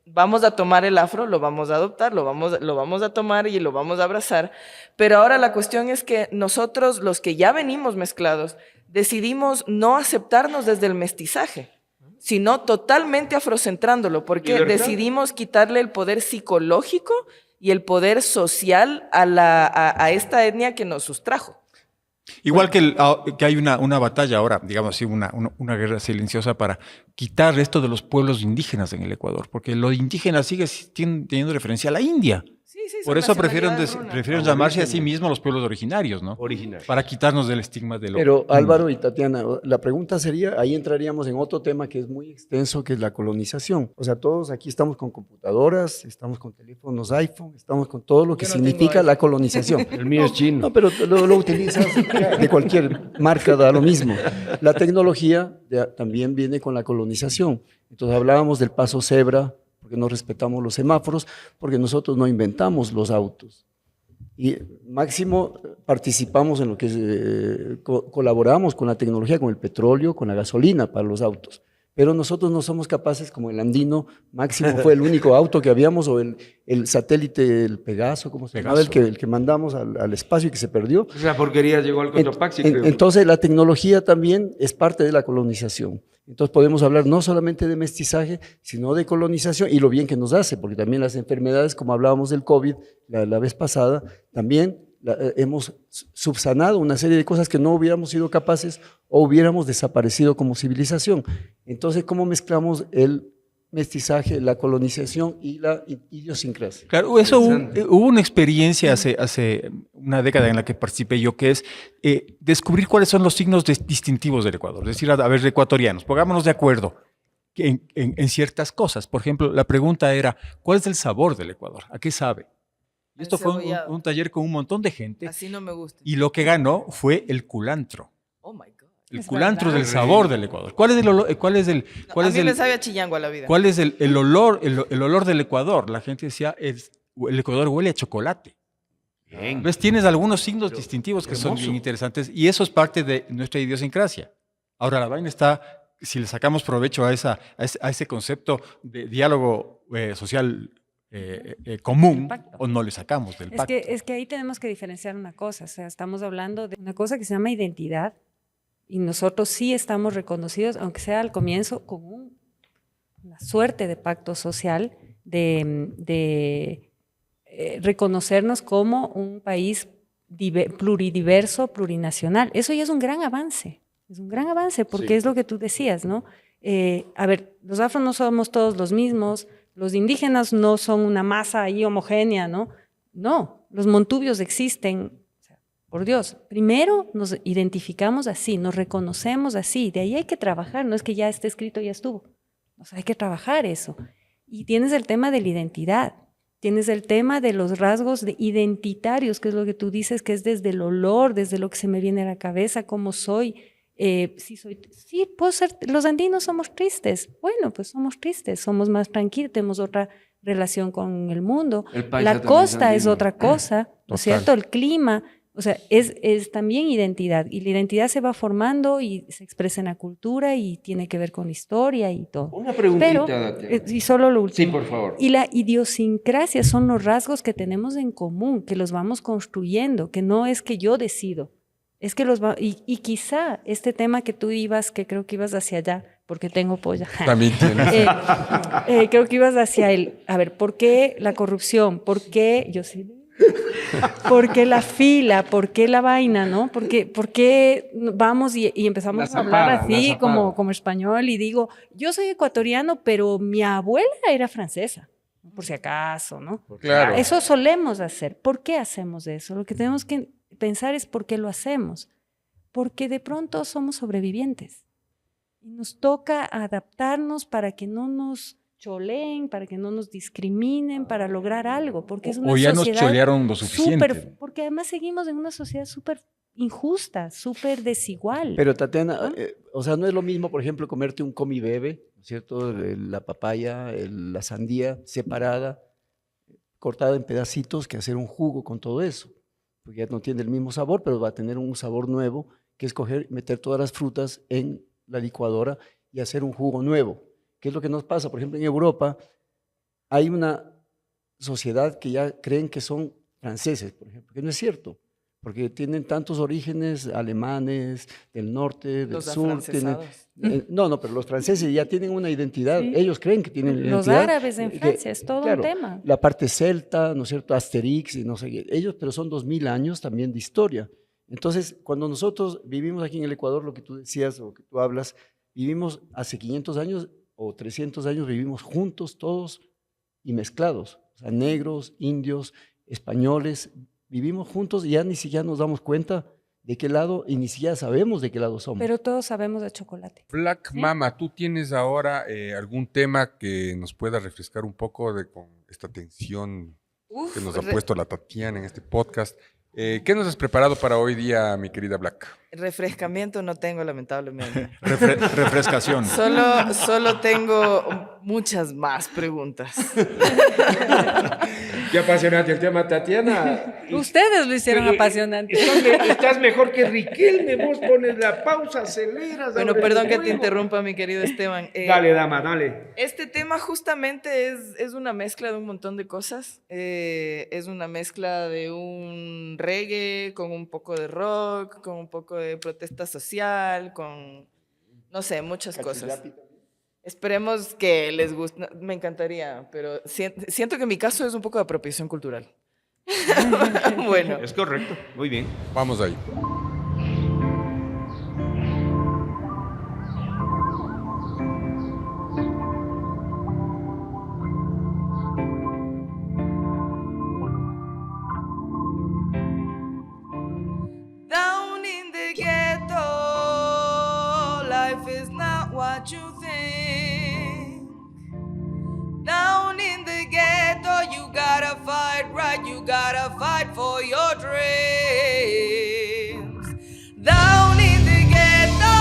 Speaker 3: vamos a tomar el afro, lo vamos a adoptar, lo vamos a tomar y lo vamos a abrazar, pero ahora la cuestión es que nosotros, los que ya venimos mezclados, decidimos no aceptarnos desde el mestizaje, sino totalmente afrocentrándolo, porque
Speaker 6: ¿Libertad?
Speaker 3: decidimos quitarle el poder psicológico y el poder social a esta etnia que nos sustrajo.
Speaker 2: Igual que hay una batalla ahora, digamos así, una guerra silenciosa para quitar esto de los pueblos indígenas en el Ecuador, porque lo indígena sigue teniendo referencia a la India.
Speaker 3: Sí, sí,
Speaker 2: Por
Speaker 3: son
Speaker 2: eso prefieren
Speaker 3: nacionalidades runas.
Speaker 2: llamarse a sí mismos los pueblos originarios, ¿no?
Speaker 6: Original.
Speaker 2: Para quitarnos del estigma de lo...
Speaker 4: Pero Álvaro y Tatiana, la pregunta sería, ahí entraríamos en otro tema que es muy extenso, que es la colonización. O sea, todos aquí estamos con computadoras, estamos con teléfonos iPhone, estamos con todo lo que
Speaker 3: Yo no
Speaker 4: significa
Speaker 3: tengo
Speaker 4: la colonización.
Speaker 6: El mío es chino.
Speaker 4: No, pero lo utilizas de cualquier marca, da lo mismo. La tecnología también viene con la colonización. Entonces hablábamos del paso cebra, porque no respetamos los semáforos, porque nosotros no inventamos los autos. Y máximo participamos en lo que es, colaboramos con la tecnología, con el petróleo, con la gasolina para los autos. Pero nosotros no somos capaces, como el Andino, máximo fue el único auto que habíamos, o el satélite, el Pegaso, ¿cómo se llamaba? El que mandamos al espacio y que se perdió.
Speaker 6: Esa porquería llegó al Cotopaxi, creo.
Speaker 4: Entonces la tecnología también es parte de la colonización. Entonces podemos hablar no solamente de mestizaje, sino de colonización y lo bien que nos hace, porque también las enfermedades, como hablábamos del COVID la vez pasada, también hemos subsanado una serie de cosas que no hubiéramos sido capaces o hubiéramos desaparecido como civilización. Entonces, ¿cómo mezclamos el mestizaje, la colonización y la idiosincrasia?
Speaker 2: Claro, eso hubo una experiencia hace una década en la que participé yo, que es descubrir cuáles son los signos distintivos del Ecuador. Es decir, a ver, ecuatorianos, pongámonos de acuerdo en ciertas cosas. Por ejemplo, la pregunta era, ¿cuál es el sabor del Ecuador? ¿A qué sabe? Y esto fue
Speaker 3: Encebollado.
Speaker 2: un taller con un montón de gente
Speaker 3: Así no me gusta.
Speaker 2: y lo que ganó fue el culantro.
Speaker 3: Oh my God.
Speaker 2: El
Speaker 5: Es
Speaker 2: culantro
Speaker 5: verdad.
Speaker 2: del sabor del Ecuador. ¿Cuál es el olor? ¿Cuál es el,
Speaker 3: No,
Speaker 2: cuál
Speaker 3: a
Speaker 2: es
Speaker 3: mí
Speaker 2: el,
Speaker 3: me sabe a chillango a la vida.
Speaker 2: ¿Cuál es el olor, el olor del Ecuador? La gente decía, el Ecuador huele a chocolate.
Speaker 6: Bien.
Speaker 2: ¿Ves? Tienes algunos signos distintivos que son bien interesantes y eso es parte de nuestra idiosincrasia. Ahora, la vaina está, si le sacamos provecho a ese concepto de diálogo social común
Speaker 5: pacto.
Speaker 2: o no le sacamos del pacto.
Speaker 5: Es que ahí tenemos que diferenciar una cosa, o sea, estamos hablando de una cosa que se llama identidad y nosotros sí estamos reconocidos, aunque sea al comienzo, con una suerte de pacto social de reconocernos como un país pluridiverso, plurinacional. Eso ya es un gran avance porque
Speaker 6: Sí.
Speaker 5: es lo que tú decías, ¿no? A ver, los afros no somos todos los mismos, los indígenas no son una masa ahí homogénea, ¿no? No, los montubios existen. O sea, por Dios, primero nos identificamos así, nos reconocemos así, de ahí hay que trabajar, no es que ya esté escrito, ya estuvo. O sea, hay que trabajar eso. Y tienes el tema de la identidad, tienes el tema de los rasgos identitarios, que es lo que tú dices, que es desde el olor, desde lo que se me viene a la cabeza, cómo soy. Sí, puedo ser, los andinos somos tristes. Bueno, pues somos tristes, somos más tranquilos, tenemos otra relación con el mundo.
Speaker 6: El paisa
Speaker 5: La
Speaker 6: también
Speaker 5: costa es
Speaker 6: andino.
Speaker 5: otra cosa, ¿no es cierto? El clima, o sea, es también identidad. Y la identidad se va formando y se expresa en la cultura y tiene que ver con la historia y todo.
Speaker 6: Una preguntita,
Speaker 5: Pero,
Speaker 6: Tatiana.
Speaker 5: y solo lo
Speaker 6: Sí,
Speaker 5: último.
Speaker 6: por favor.
Speaker 5: Y la idiosincrasia son los rasgos que tenemos en común, que los vamos construyendo, que no es que yo decido, es que los va, y quizá este tema que tú ibas, que creo que ibas hacia allá, porque tengo polla.
Speaker 1: También tienes.
Speaker 5: Creo que ibas hacia el, a ver, ¿por qué la corrupción? ¿Por qué, yo sí, por qué la fila? ¿Por qué la vaina? ¿No? ¿Por qué vamos y empezamos
Speaker 6: La
Speaker 5: a hablar
Speaker 6: zapada,
Speaker 5: así
Speaker 6: la zapada.
Speaker 5: como español y digo, yo soy ecuatoriano, pero mi abuela era francesa, por si acaso, ¿no?
Speaker 1: Claro.
Speaker 5: Eso solemos hacer. ¿Por qué hacemos eso? Lo que tenemos que pensar es por qué lo hacemos. Porque de pronto somos sobrevivientes. Y nos toca adaptarnos para que no nos choleen, para que no nos discriminen, para lograr algo. Porque es una
Speaker 2: O ya nos
Speaker 5: sociedad
Speaker 2: cholearon lo suficiente.
Speaker 5: porque además seguimos en una sociedad súper injusta, súper desigual.
Speaker 4: Pero Tatiana,
Speaker 5: ¿Ah?
Speaker 4: o sea, no es lo mismo, por ejemplo, comerte un comi bebe, ¿no es cierto? La papaya, la sandía separada, cortada en pedacitos, que hacer un jugo con todo eso. Porque ya no tiene el mismo sabor, pero va a tener un sabor nuevo, que es meter todas las frutas en la licuadora y hacer un jugo nuevo. ¿Qué es lo que nos pasa? Por ejemplo, en Europa hay una sociedad que ya creen que son franceses, por ejemplo, que no es cierto, porque tienen tantos orígenes alemanes, del norte, del
Speaker 3: Los
Speaker 4: sur. Tienen,
Speaker 3: afrancesados.
Speaker 4: no, pero los franceses ya tienen una identidad,
Speaker 5: Sí.
Speaker 4: ellos creen que tienen
Speaker 5: Los
Speaker 4: identidad.
Speaker 5: árabes en Francia, es todo
Speaker 4: claro,
Speaker 5: un tema.
Speaker 4: La parte celta, ¿no es cierto? Asterix y no sé qué. Ellos, pero son 2000 años también de historia. Entonces, cuando nosotros vivimos aquí en el Ecuador, lo que tú decías o que tú hablas, vivimos hace 500 años o 300 años, vivimos juntos todos y mezclados. O sea, negros, indios, españoles, vivimos juntos y ya ni siquiera nos damos cuenta de qué lado y ni siquiera sabemos de qué lado somos.
Speaker 5: Pero todos sabemos de chocolate.
Speaker 1: Black
Speaker 5: ¿Sí?
Speaker 1: Mama, ¿tú tienes ahora algún tema que nos pueda refrescar un poco con esta tensión
Speaker 3: Uf,
Speaker 1: que nos ha puesto la Tatiana en este podcast? ¿Qué nos has preparado para hoy día, mi querida Black?
Speaker 3: refrescamiento no tengo, lamentablemente.
Speaker 2: Refrescación.
Speaker 3: Solo tengo muchas más preguntas.
Speaker 6: Qué apasionante el tema, Tatiana.
Speaker 5: Ustedes lo hicieron
Speaker 6: Sí,
Speaker 5: apasionante.
Speaker 6: Estás mejor que Riquelme, vos pones la pausa, aceleras.
Speaker 3: Bueno,
Speaker 6: abres
Speaker 3: perdón
Speaker 6: el
Speaker 3: que te
Speaker 6: juego.
Speaker 3: interrumpa, mi querido Esteban.
Speaker 6: Dale, dama, dale.
Speaker 3: Este tema justamente es una mezcla de un montón de cosas. Es una mezcla de un reggae con un poco de rock, con un poco de protesta social, con, no sé, muchas cosas. Esperemos que les guste. Me encantaría, pero siento que en mi caso es un poco de apropiación cultural. Bueno.
Speaker 6: Es correcto, muy bien.
Speaker 1: Vamos ahí.
Speaker 3: Down in the ghetto, life is not what you think. Down in the ghetto, you gotta fight right, you gotta fight for your dreams. Down in the ghetto,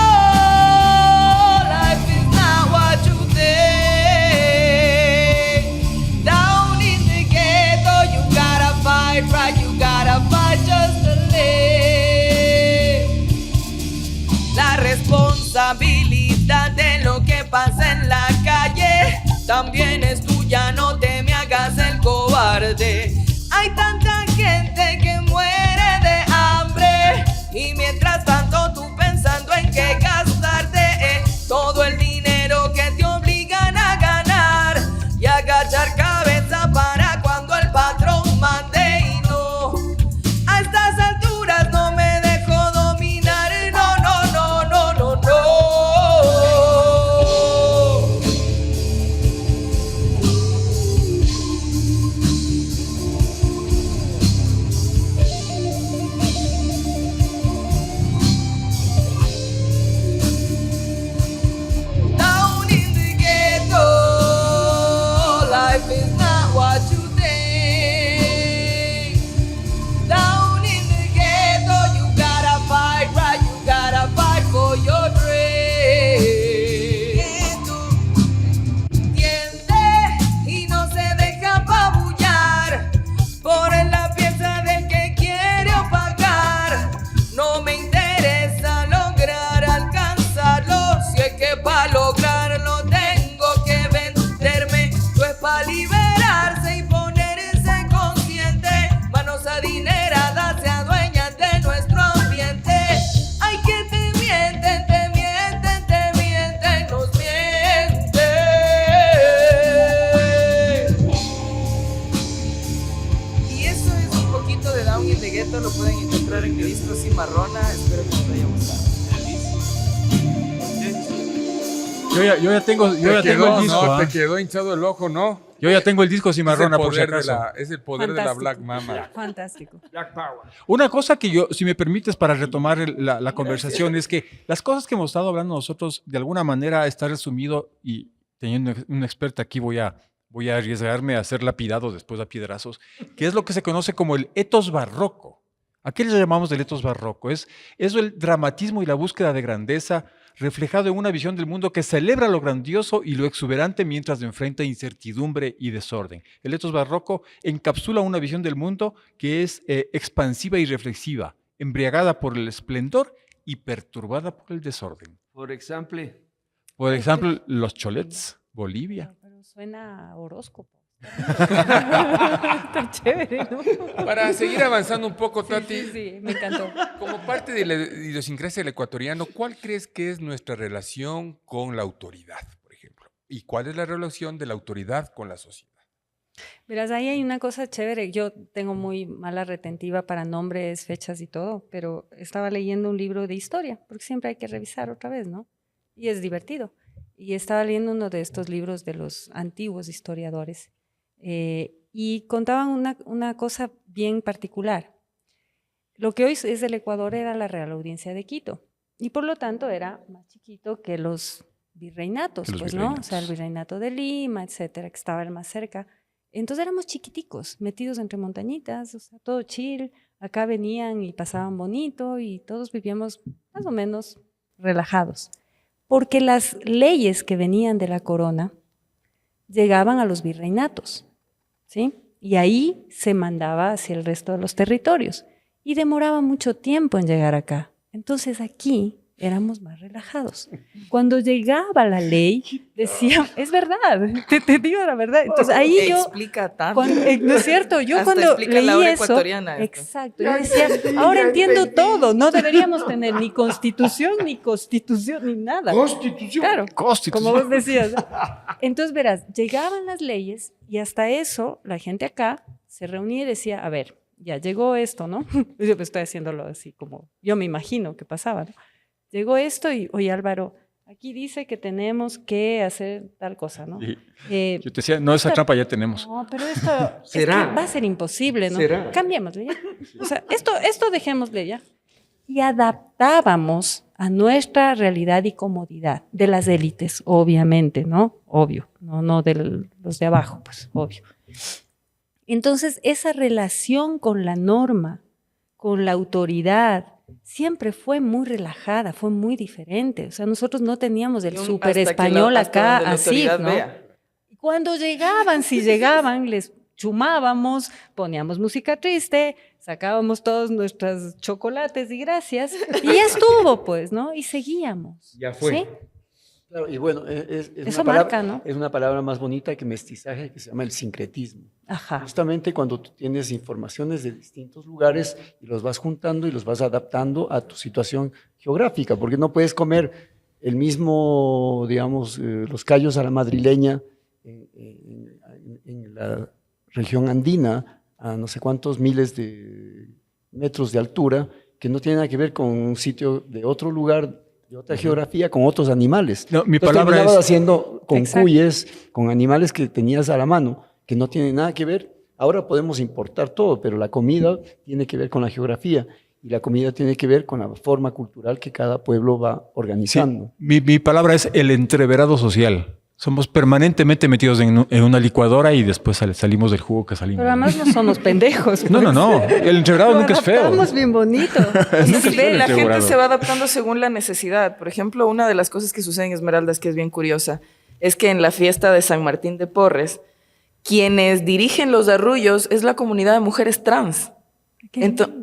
Speaker 3: life is not what you think. Down in the ghetto, you gotta fight right, you gotta fight just to live. La responsabilidad de lo que pasa en la calle también es tuya, no te me hagas el cimarrona. Espero que les haya gustado.
Speaker 2: Yo ya tengo el disco.
Speaker 1: No,
Speaker 2: ¿ah?
Speaker 1: te quedó hinchado el ojo, ¿no?
Speaker 2: Yo ya tengo el disco cimarrona, por si acaso.
Speaker 1: Es el poder de la Black Mama.
Speaker 5: Fantástico.
Speaker 6: Black Power.
Speaker 2: Una cosa que yo, si me permites, para retomar la conversación, es que las cosas que hemos estado hablando nosotros, de alguna manera, está resumido, y teniendo un experto aquí voy a arriesgarme a ser lapidado después a piedrazos, que es lo que se conoce como el etos barroco. ¿A qué le llamamos el etos barroco? Es el dramatismo y la búsqueda de grandeza reflejado en una visión del mundo que celebra lo grandioso y lo exuberante mientras enfrenta incertidumbre y desorden. El etos barroco encapsula una visión del mundo que es expansiva y reflexiva, embriagada por el esplendor y perturbada por el desorden.
Speaker 6: Por ejemplo.
Speaker 2: Por ejemplo, los cholets, Bolivia.
Speaker 5: Pero suena a horóscopo. Está chévere, ¿no?
Speaker 1: Para seguir avanzando un poco, Tati,
Speaker 5: Sí, me encantó.
Speaker 1: como parte de la idiosincrasia del ecuatoriano, ¿cuál crees que es nuestra relación con la autoridad, por ejemplo? ¿Y cuál es la relación de la autoridad con la sociedad?
Speaker 5: Verás, ahí hay una cosa chévere. Yo tengo muy mala retentiva para nombres, fechas y todo, pero estaba leyendo un libro de historia, porque siempre hay que revisar otra vez, ¿no? Y es divertido. Y estaba leyendo uno de estos libros de los antiguos historiadores. Y contaban una cosa bien particular. Lo que hoy es el Ecuador era la Real Audiencia de Quito y por lo tanto era más chiquito que los virreinatos, ¿no? O sea, el virreinato de Lima, etcétera, que estaba el más cerca. Entonces éramos chiquiticos, metidos entre montañitas, o sea, todo chill. Acá venían y pasaban bonito y todos vivíamos más o menos relajados. Porque las leyes que venían de la corona llegaban a los virreinatos, ¿sí? Y ahí se mandaba hacia el resto de los territorios. Y demoraba mucho tiempo en llegar acá. Entonces aquí éramos más relajados. Cuando llegaba la ley, decía, es verdad, te digo la verdad. Entonces ahí yo...
Speaker 3: Explica tanto.
Speaker 5: No es cierto, yo
Speaker 3: Hasta
Speaker 5: cuando
Speaker 3: explica la
Speaker 5: leí
Speaker 3: hora
Speaker 5: eso...
Speaker 3: ecuatoriana esto.
Speaker 5: Exacto, yo decía, ahora entiendo todo, no deberíamos tener ni constitución, ni nada.
Speaker 6: Constitución.
Speaker 5: Claro,
Speaker 2: Constitución.
Speaker 5: como vos decías. Entonces, verás, llegaban las leyes y hasta eso la gente acá se reunía y decía, a ver, ya llegó esto, ¿no? Yo estoy haciéndolo así como yo me imagino que pasaba, ¿no? Llegó esto y, oye Álvaro, aquí dice que tenemos que hacer tal cosa, ¿no?
Speaker 2: Yo te decía, no, esa trampa ya tenemos.
Speaker 5: No, pero esto es que
Speaker 6: ¿Será?
Speaker 5: va a ser imposible, ¿no?
Speaker 6: ¿Será?
Speaker 5: Cambiémosle ya. O sea, esto dejémosle ya. Y adaptábamos a nuestra realidad y comodidad de las élites, obviamente, ¿no? Obvio, no de los de abajo, pues, obvio. Entonces, esa relación con la norma, con la autoridad, siempre fue muy relajada, fue muy diferente. O sea, nosotros no teníamos el súper español acá así, ¿no? Y cuando llegaban, si llegaban, les chumábamos, poníamos música triste, sacábamos todos nuestros chocolates y gracias, y ya estuvo, pues, ¿no? Y seguíamos.
Speaker 6: Ya fue.
Speaker 5: ¿Sí?
Speaker 4: Claro, y bueno, es
Speaker 5: Eso
Speaker 4: una
Speaker 5: marca,
Speaker 4: palabra,
Speaker 5: ¿no?
Speaker 4: es una palabra más bonita que mestizaje, que se llama el sincretismo.
Speaker 5: Ajá.
Speaker 4: Justamente cuando tú tienes informaciones de distintos lugares y los vas juntando y los vas adaptando a tu situación geográfica, porque no puedes comer el mismo, digamos, los callos a la madrileña en la región andina, a no sé cuántos miles de metros de altura, que no tiene nada que ver con un sitio de otro lugar, de otra geografía, con otros animales.
Speaker 2: No, mi
Speaker 4: Entonces,
Speaker 2: palabra
Speaker 4: terminabas
Speaker 2: es-
Speaker 4: haciendo con
Speaker 5: Exacto.
Speaker 4: cuyes, con animales que tenías a la mano, que no tienen nada que ver. Ahora podemos importar todo, pero la comida tiene que ver con la geografía y la comida tiene que ver con la forma cultural que cada pueblo va organizando.
Speaker 2: Mi palabra es el entreverado social. Somos permanentemente metidos en una licuadora y después salimos del jugo que salimos.
Speaker 5: Pero además no somos pendejos.
Speaker 2: No, no, no. El entreverado
Speaker 5: Lo
Speaker 2: nunca es feo.
Speaker 5: adaptamos bien bonito.
Speaker 3: Y
Speaker 2: Nunca
Speaker 3: sí,
Speaker 2: estoy
Speaker 3: la gente
Speaker 2: asegurado.
Speaker 3: se va adaptando según la necesidad. Por ejemplo, una de las cosas que sucede en Esmeraldas, que es bien curiosa, es que en la fiesta de San Martín de Porres, quienes dirigen los arrullos es la comunidad de mujeres trans.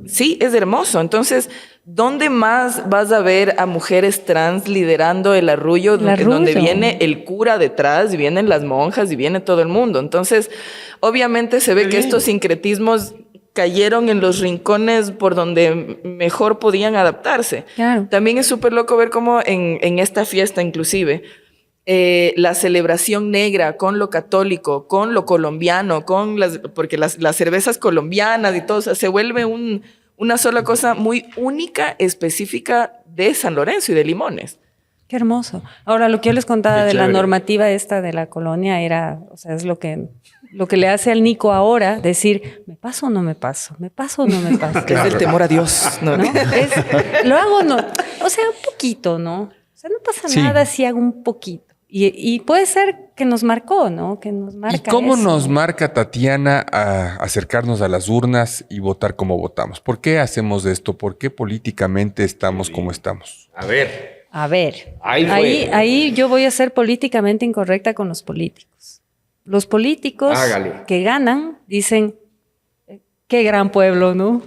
Speaker 3: Sí, es hermoso. Entonces, ¿dónde más vas a ver a mujeres trans liderando el arrullo?
Speaker 5: El arrullo.
Speaker 3: Donde viene el cura detrás, y vienen las monjas, y viene todo el mundo. Entonces, obviamente se ve que estos sincretismos cayeron en los rincones por donde mejor podían adaptarse.
Speaker 5: Claro.
Speaker 3: También es súper loco ver cómo en esta fiesta, inclusive, la celebración negra con lo católico, con lo colombiano, porque las cervezas colombianas y todo, o sea, se vuelve una sola cosa muy única, específica de San Lorenzo y de Limones.
Speaker 5: Qué hermoso. Ahora, lo que yo les contaba
Speaker 6: Qué
Speaker 5: de la
Speaker 6: chévere.
Speaker 5: normativa esta de la colonia era, o sea, es lo que le hace al Nico ahora decir, ¿me paso o no me paso? ¿Me paso o no me paso?
Speaker 3: Que es el temor a Dios, ¿no?
Speaker 5: ¿No? Lo hago o no. O sea, un poquito, ¿no? O sea, no pasa
Speaker 2: Sí.
Speaker 5: nada si hago un poquito. Y puede ser que nos marcó, ¿no? Que nos marca.
Speaker 1: ¿Y cómo
Speaker 5: eso.
Speaker 1: nos marca, Tatiana, a acercarnos a las urnas y votar como votamos? ¿Por qué hacemos esto? ¿Por qué políticamente estamos como estamos?
Speaker 6: A ver.
Speaker 5: A ver,
Speaker 6: Ahí fue.
Speaker 5: ahí yo voy a ser políticamente incorrecta con los políticos. Los políticos
Speaker 6: Hágale.
Speaker 5: que ganan dicen, qué gran pueblo, ¿no?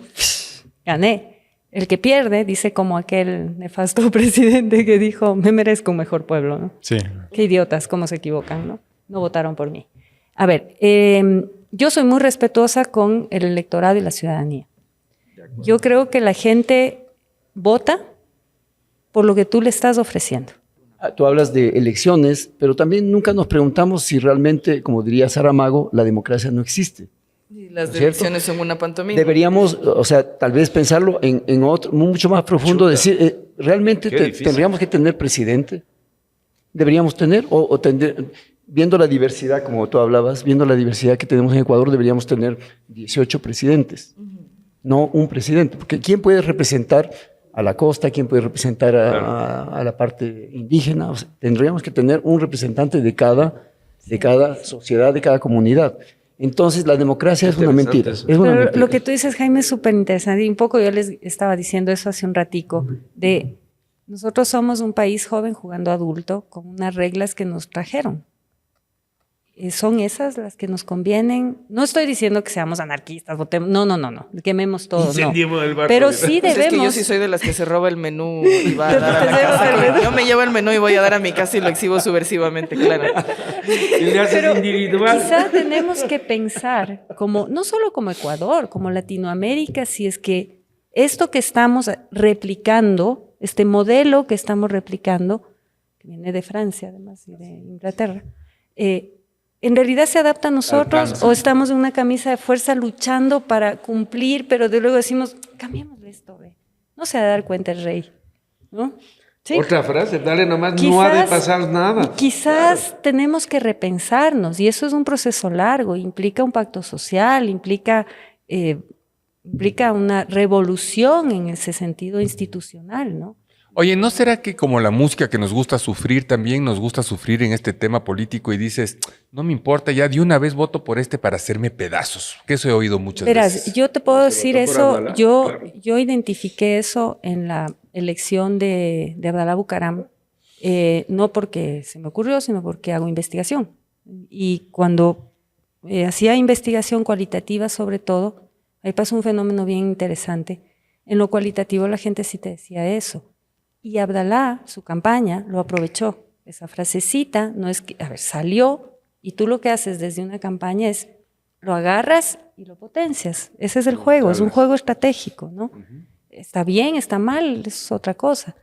Speaker 5: Gané. El que pierde dice como aquel nefasto presidente que dijo, me merezco un mejor pueblo, ¿no?
Speaker 2: Sí.
Speaker 5: Qué idiotas, cómo se equivocan, ¿no? No votaron por mí. A ver, yo soy muy respetuosa con el electorado y la ciudadanía. Yo creo que la gente vota por lo que tú le estás ofreciendo.
Speaker 4: Tú hablas de elecciones, pero también nunca nos preguntamos si realmente, como diría Saramago, la democracia no existe.
Speaker 3: Y las
Speaker 4: ¿Cierto?
Speaker 3: elecciones son una pantomima.
Speaker 4: Deberíamos, o sea, tal vez pensarlo en otro, mucho más profundo, decir, ¿realmente
Speaker 6: Qué difícil.
Speaker 4: tendríamos que tener presidente? ¿Deberíamos tener? Viendo la diversidad, como tú hablabas, viendo la diversidad que tenemos en Ecuador, deberíamos tener 18 presidentes, no un presidente. Porque ¿quién puede representar a la costa? ¿Quién puede representar a la parte indígena? O sea, tendríamos que tener un representante de cada sociedad, de cada comunidad. Entonces, la democracia es una mentira. Es una
Speaker 5: Pero
Speaker 4: mentira.
Speaker 5: lo que tú dices, Jaime, es súper interesante. Y un poco yo les estaba diciendo eso hace un ratico, de nosotros somos un país joven jugando adulto con unas reglas que nos trajeron. Son esas las que nos convienen. No estoy diciendo que seamos anarquistas, votemos, no, quememos todo, no.
Speaker 6: Incendiemos el barco.
Speaker 5: Pero sí
Speaker 3: Pues es que yo
Speaker 5: debemos.
Speaker 3: sí soy de las que se roba el menú y va a dar a la casa. Yo me llevo el menú y voy a dar a mi casa y lo exhibo subversivamente, claro.
Speaker 6: Y le haces
Speaker 5: Pero
Speaker 6: individual.
Speaker 5: quizá tenemos que pensar, como, no solo como Ecuador, como Latinoamérica, si es que esto que estamos replicando, este modelo que estamos replicando, que viene de Francia además y de Inglaterra, en realidad se adapta a nosotros o estamos en una camisa de fuerza luchando para cumplir, pero de luego decimos, cambiemos esto, ve. No se va a dar cuenta el rey, ¿no? ¿Sí?
Speaker 6: Otra frase, dale nomás, no ha de pasar nada.
Speaker 5: Quizás tenemos que repensarnos y eso es un proceso largo, implica un pacto social, implica una revolución en ese sentido institucional, ¿no?
Speaker 1: Oye, ¿no será que como la música que nos gusta sufrir, también nos gusta sufrir en este tema político y dices, no me importa, ya de una vez voto por este para hacerme pedazos? Que eso he oído muchas
Speaker 5: Verás,
Speaker 1: veces.
Speaker 5: yo te puedo decir
Speaker 6: votó por
Speaker 5: eso,
Speaker 6: Abdalá,
Speaker 5: yo,
Speaker 6: claro.
Speaker 5: yo identifiqué eso en la elección de Abdalá Bucaram, no porque se me ocurrió, sino porque hago investigación. Y cuando hacía investigación cualitativa sobre todo, ahí pasó un fenómeno bien interesante. En lo cualitativo la gente sí te decía eso. Y Abdalá, su campaña, lo aprovechó. Esa frasecita no es que, a ver, salió y tú lo que haces desde una campaña es lo agarras y lo potencias. Ese es el juego, es un juego estratégico, ¿no? Está bien, está mal, eso es otra cosa.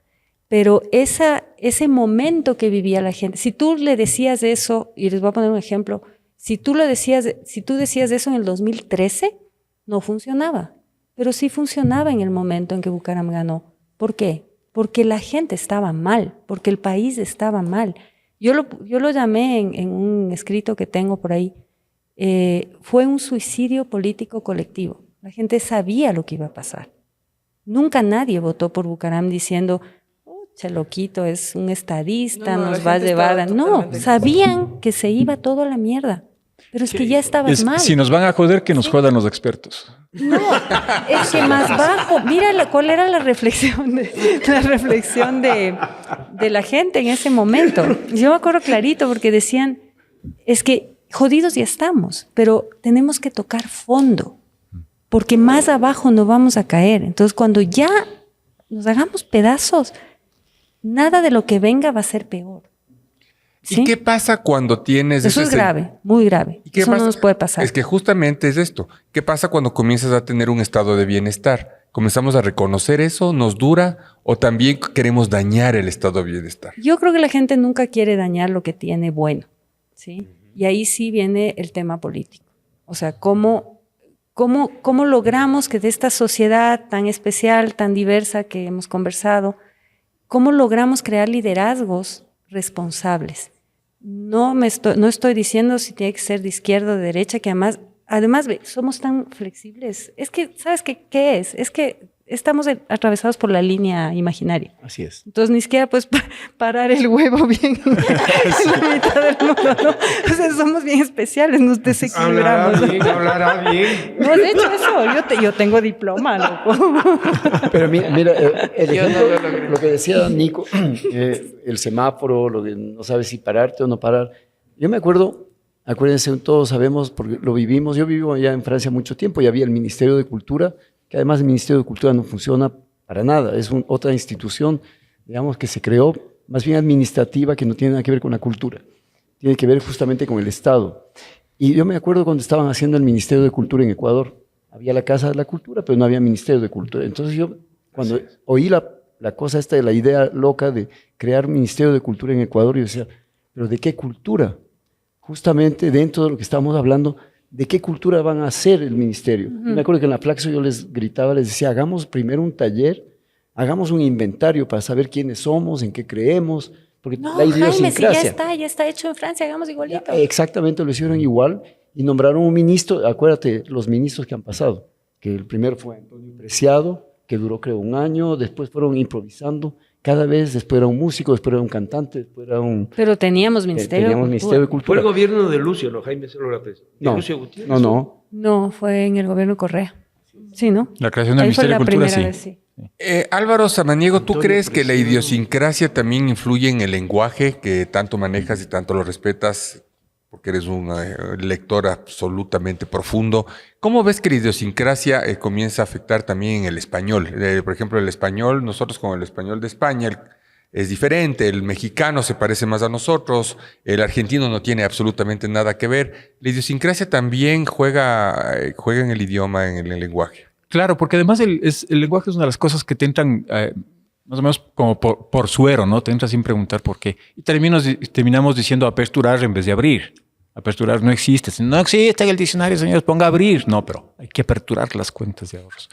Speaker 5: Pero ese momento que vivía la gente, si tú le decías eso, y les voy a poner un ejemplo, si tú decías eso en el 2013, no funcionaba. Pero sí funcionaba en el momento en que Bucaram ganó. ¿Por qué? Porque la gente estaba mal, porque el país estaba mal. Yo lo llamé en un escrito que tengo por ahí, fue un suicidio político colectivo. La gente sabía lo que iba a pasar. Nunca nadie votó por Bucaram diciendo, che loquito, es un estadista,
Speaker 3: No,
Speaker 5: nos va a llevar a... No, sabían que se iba todo a la mierda. Pero es que ya estabas mal.
Speaker 2: Si nos van a joder, que nos jodan los expertos.
Speaker 5: No, es que más bajo. Mira cuál era la reflexión de la gente en ese momento. Yo me acuerdo clarito porque decían, es que jodidos ya estamos, pero tenemos que tocar fondo, porque más abajo no vamos a caer. Entonces, cuando ya nos hagamos pedazos, nada de lo que venga va a ser peor. ¿Sí?
Speaker 1: ¿Y qué pasa cuando tienes
Speaker 5: Eso es grave, muy grave.
Speaker 1: ¿Y qué
Speaker 5: Eso
Speaker 1: pasa?
Speaker 5: no nos puede pasar.
Speaker 1: Es que justamente es esto. ¿Qué pasa cuando comienzas a tener un estado de bienestar? ¿Comenzamos a reconocer eso? ¿Nos dura? ¿O también queremos dañar el estado de bienestar?
Speaker 5: Yo creo que la gente nunca quiere dañar lo que tiene bueno, ¿sí? Y ahí sí viene el tema político. O sea, cómo ¿Cómo logramos que de esta sociedad tan especial, tan diversa que hemos conversado, cómo logramos crear liderazgos responsables? No estoy diciendo si tiene que ser de izquierda o de derecha, que además somos tan flexibles. Es que, ¿sabes qué es? Es que estamos atravesados por la línea imaginaria.
Speaker 4: Así es.
Speaker 5: Entonces ni siquiera puedes parar el huevo bien en la mitad del mundo, ¿no? O sea, somos bien especiales, nos desequilibramos.
Speaker 6: Hablará bien.
Speaker 5: No, de hecho eso, yo tengo diploma, loco.
Speaker 4: Pero mira, el
Speaker 3: Yo no
Speaker 4: ejemplo,
Speaker 3: lo logré.
Speaker 4: lo que decía Nico, el semáforo, lo que no sabes si pararte o no parar. Yo me acuerdo, acuérdense, todos sabemos, porque lo vivimos, yo vivo allá en Francia mucho tiempo y había el Ministerio de Cultura, que además el Ministerio de Cultura no funciona para nada, es otra institución, digamos, que se creó más bien administrativa, que no tiene nada que ver con la cultura, tiene que ver justamente con el Estado. Y yo me acuerdo cuando estaban haciendo el Ministerio de Cultura en Ecuador, había la Casa de la Cultura, pero no había Ministerio de Cultura. Entonces yo, cuando oí la cosa esta de la idea loca de crear un Ministerio de Cultura en Ecuador, yo decía, ¿pero de qué cultura? Justamente dentro de lo que estamos hablando, ¿de qué cultura van a hacer el ministerio? Me acuerdo que en la Flaxo yo les gritaba, les decía, hagamos primero un taller, hagamos un inventario para saber quiénes somos, en qué creemos, porque
Speaker 5: No,
Speaker 4: la
Speaker 5: Jaime, si
Speaker 4: idiosincrasia.
Speaker 5: ya está hecho en Francia, hagamos igualito.
Speaker 4: Exactamente, lo hicieron igual y nombraron un ministro, acuérdate, los ministros que han pasado, que el primero fue Antonio Preciado, que duró creo un año, después fueron improvisando, cada vez, después era un músico, después era un cantante, después era un...
Speaker 5: Pero teníamos Ministerio
Speaker 4: teníamos
Speaker 5: de
Speaker 4: Ministerio de
Speaker 5: Cultura.
Speaker 6: Fue
Speaker 4: Cultura.
Speaker 6: el gobierno de Lucio, ¿no? Jaime Celo López. ¿De
Speaker 4: No,
Speaker 6: Lucio Gutiérrez?
Speaker 4: no.
Speaker 5: No, fue en el gobierno Correa. Sí, ¿no?
Speaker 2: La creación del
Speaker 5: Ahí fue
Speaker 2: Ministerio de
Speaker 5: la
Speaker 2: Cultura,
Speaker 5: primera
Speaker 2: sí.
Speaker 5: vez, sí.
Speaker 1: Álvaro Samaniego, ¿tú
Speaker 6: Antonio
Speaker 1: crees que la
Speaker 6: Preciado.
Speaker 1: idiosincrasia también influye en el lenguaje que tanto manejas y tanto lo respetas? Porque eres un lector absolutamente profundo. ¿Cómo ves que la idiosincrasia comienza a afectar también en el español? Por ejemplo, el español, nosotros con el español de España es diferente, el mexicano se parece más a nosotros, el argentino no tiene absolutamente nada que ver. La idiosincrasia también juega en el idioma, en el lenguaje.
Speaker 2: Claro, porque además el lenguaje es una de las cosas que te entran más o menos como por suero, ¿no? Te entras sin preguntar por qué. Y terminamos diciendo aperturar en vez de abrir. Aperturar no existe. No existe en el diccionario, señores, ponga abrir. No, pero hay que aperturar las cuentas de ahorros.